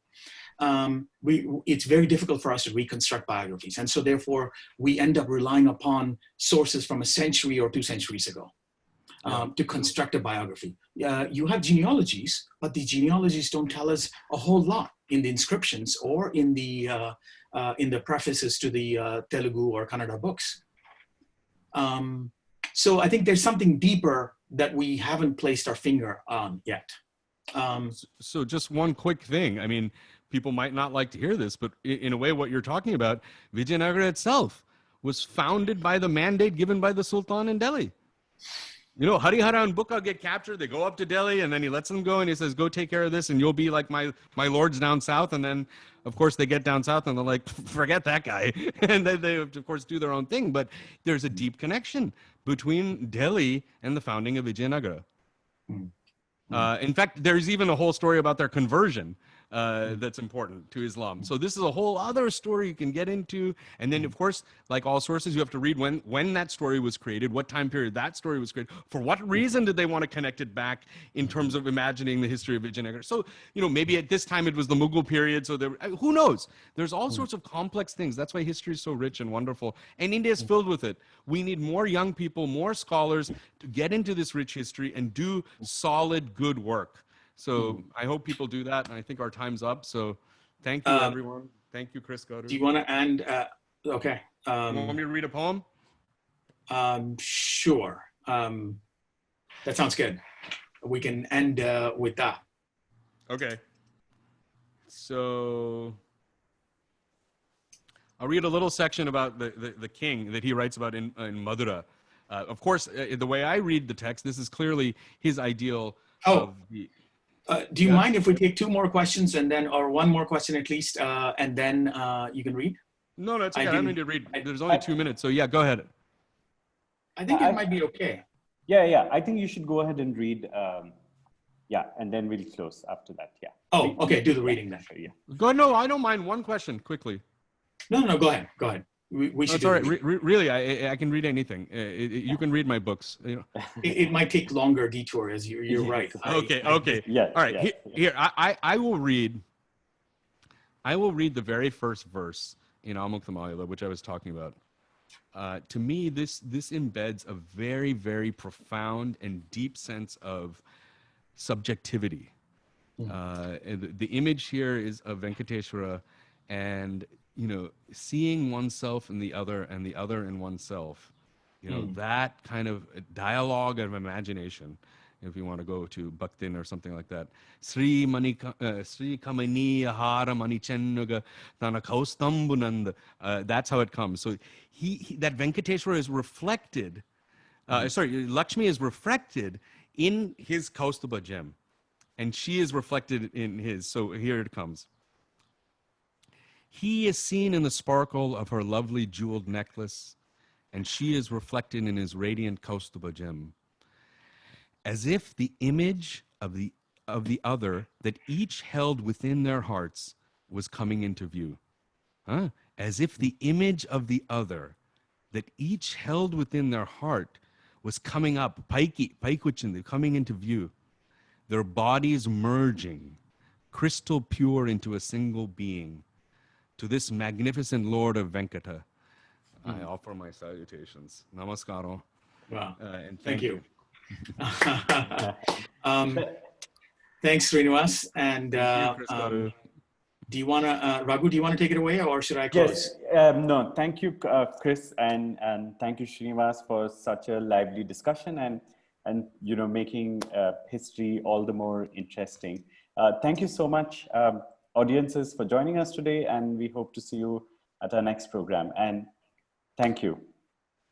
S2: it's very difficult for us to reconstruct biographies. And so therefore, we end up relying upon sources from a century or 2 centuries ago to construct a biography. You have genealogies, but the genealogies don't tell us a whole lot in the inscriptions or in the prefaces to the Telugu or Kannada books. So I think there's something deeper that we haven't placed our finger on yet.
S3: So just one quick thing. I mean, people might not like to hear this, but in a way, what you're talking about, Vijayanagara itself was founded by the mandate given by the Sultan in Delhi. You know, Harihara and Bukka get captured. They go up to Delhi, and then he lets them go, and he says, "Go take care of this, and you'll be like my lords down south." And then, of course, they get down south, and they're like, "Forget that guy," and they of course do their own thing. But there's a deep connection between Delhi and the founding of Vijayanagara. In fact, there's even a whole story about their conversion that's important to Islam. So this is a whole other story you can get into. And then, of course, like all sources, you have to read when that story was created, what time period that story was created, for what reason did they want to connect it back in terms of imagining the history of Vijayanagara. So, you know, maybe at this time it was the Mughal period. So who knows? There's all sorts of complex things. That's why history is so rich and wonderful. And India is filled with it. We need more young people, more scholars to get into this rich history and do solid, good work. So I hope people do that, and I think our time's up. So thank you, everyone. Thank you, Chris Goddard.
S2: Do you want to end? Okay.
S3: You want me to read a poem?
S2: Sure. That sounds good. We can end with that.
S3: Okay. So I'll read a little section about the king that he writes about in Madura. Of course, the way I read the text, this is clearly his ideal of the...
S2: do you mind if we take 2 more questions and then, or 1 more question at least, and then you can read?
S3: No, it's okay. I don't need to read. There's only 2 minutes, so yeah, go ahead.
S2: I think it might be okay.
S1: Yeah. I think you should go ahead and read. And then we'll close after that. Yeah.
S2: Oh, okay. Do the reading then.
S1: Yeah.
S3: Go. No, I don't mind. 1 question, quickly.
S2: No. Go ahead. we should.
S3: It's all right. Really, I can read anything. You can read my books. You know.
S2: It might take longer detour, as you're right.
S3: Okay.
S1: Yeah.
S3: All right.
S1: Yeah.
S3: Here, I will read. I will read the very first verse in Amuk Thamayula, which I was talking about. To me, this embeds a very, very profound and deep sense of subjectivity. And the image here is of Venkateshwara, and seeing oneself in the other and the other in oneself. That kind of dialogue of imagination, if you want to go to Bhaktin or something like that. Sri Kamani Ahara Mani Chennuga Tana Kaustambunanda. That's how it comes. So he that Venkateshwara is reflected, Lakshmi is reflected in his Kaustubha gem. And she is reflected in his. So here it comes. He is seen in the sparkle of her lovely jeweled necklace, and she is reflected in his radiant Kaustubha gem. As if the image of the other that each held within their hearts was coming into view. As if the image of the other that each held within their heart was coming up, coming into view. Their bodies merging, crystal pure into a single being. To this magnificent Lord of Venkata, I offer my salutations. Namaskaro.
S2: Wow.
S3: And thank you.
S2: Thanks, Srinivas. And
S3: Thank you, Chris.
S2: do you want to, Raghu, do you want to take it away, or should I close?
S1: Yes. No, thank you, Chris, and thank you, Srinivas, for such a lively discussion and making history all the more interesting. Thank you so much, audiences, for joining us today, and we hope to see you at our next program. And thank you.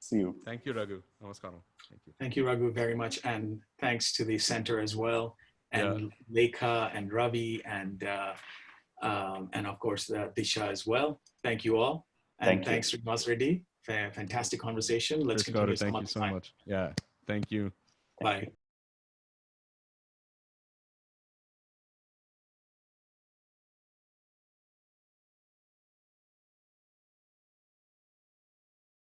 S1: See you.
S3: Thank you, Raghu. Namaskaram. Thank you.
S2: Thank you, Raghu, very much. And thanks to the center as well, and Lekha and Ravi, and of course, Disha as well. Thank you all. And thanks, Srinivas Reddy. Fantastic conversation. Let's continue.
S3: Thank you so much. Yeah. Thank you.
S2: Bye.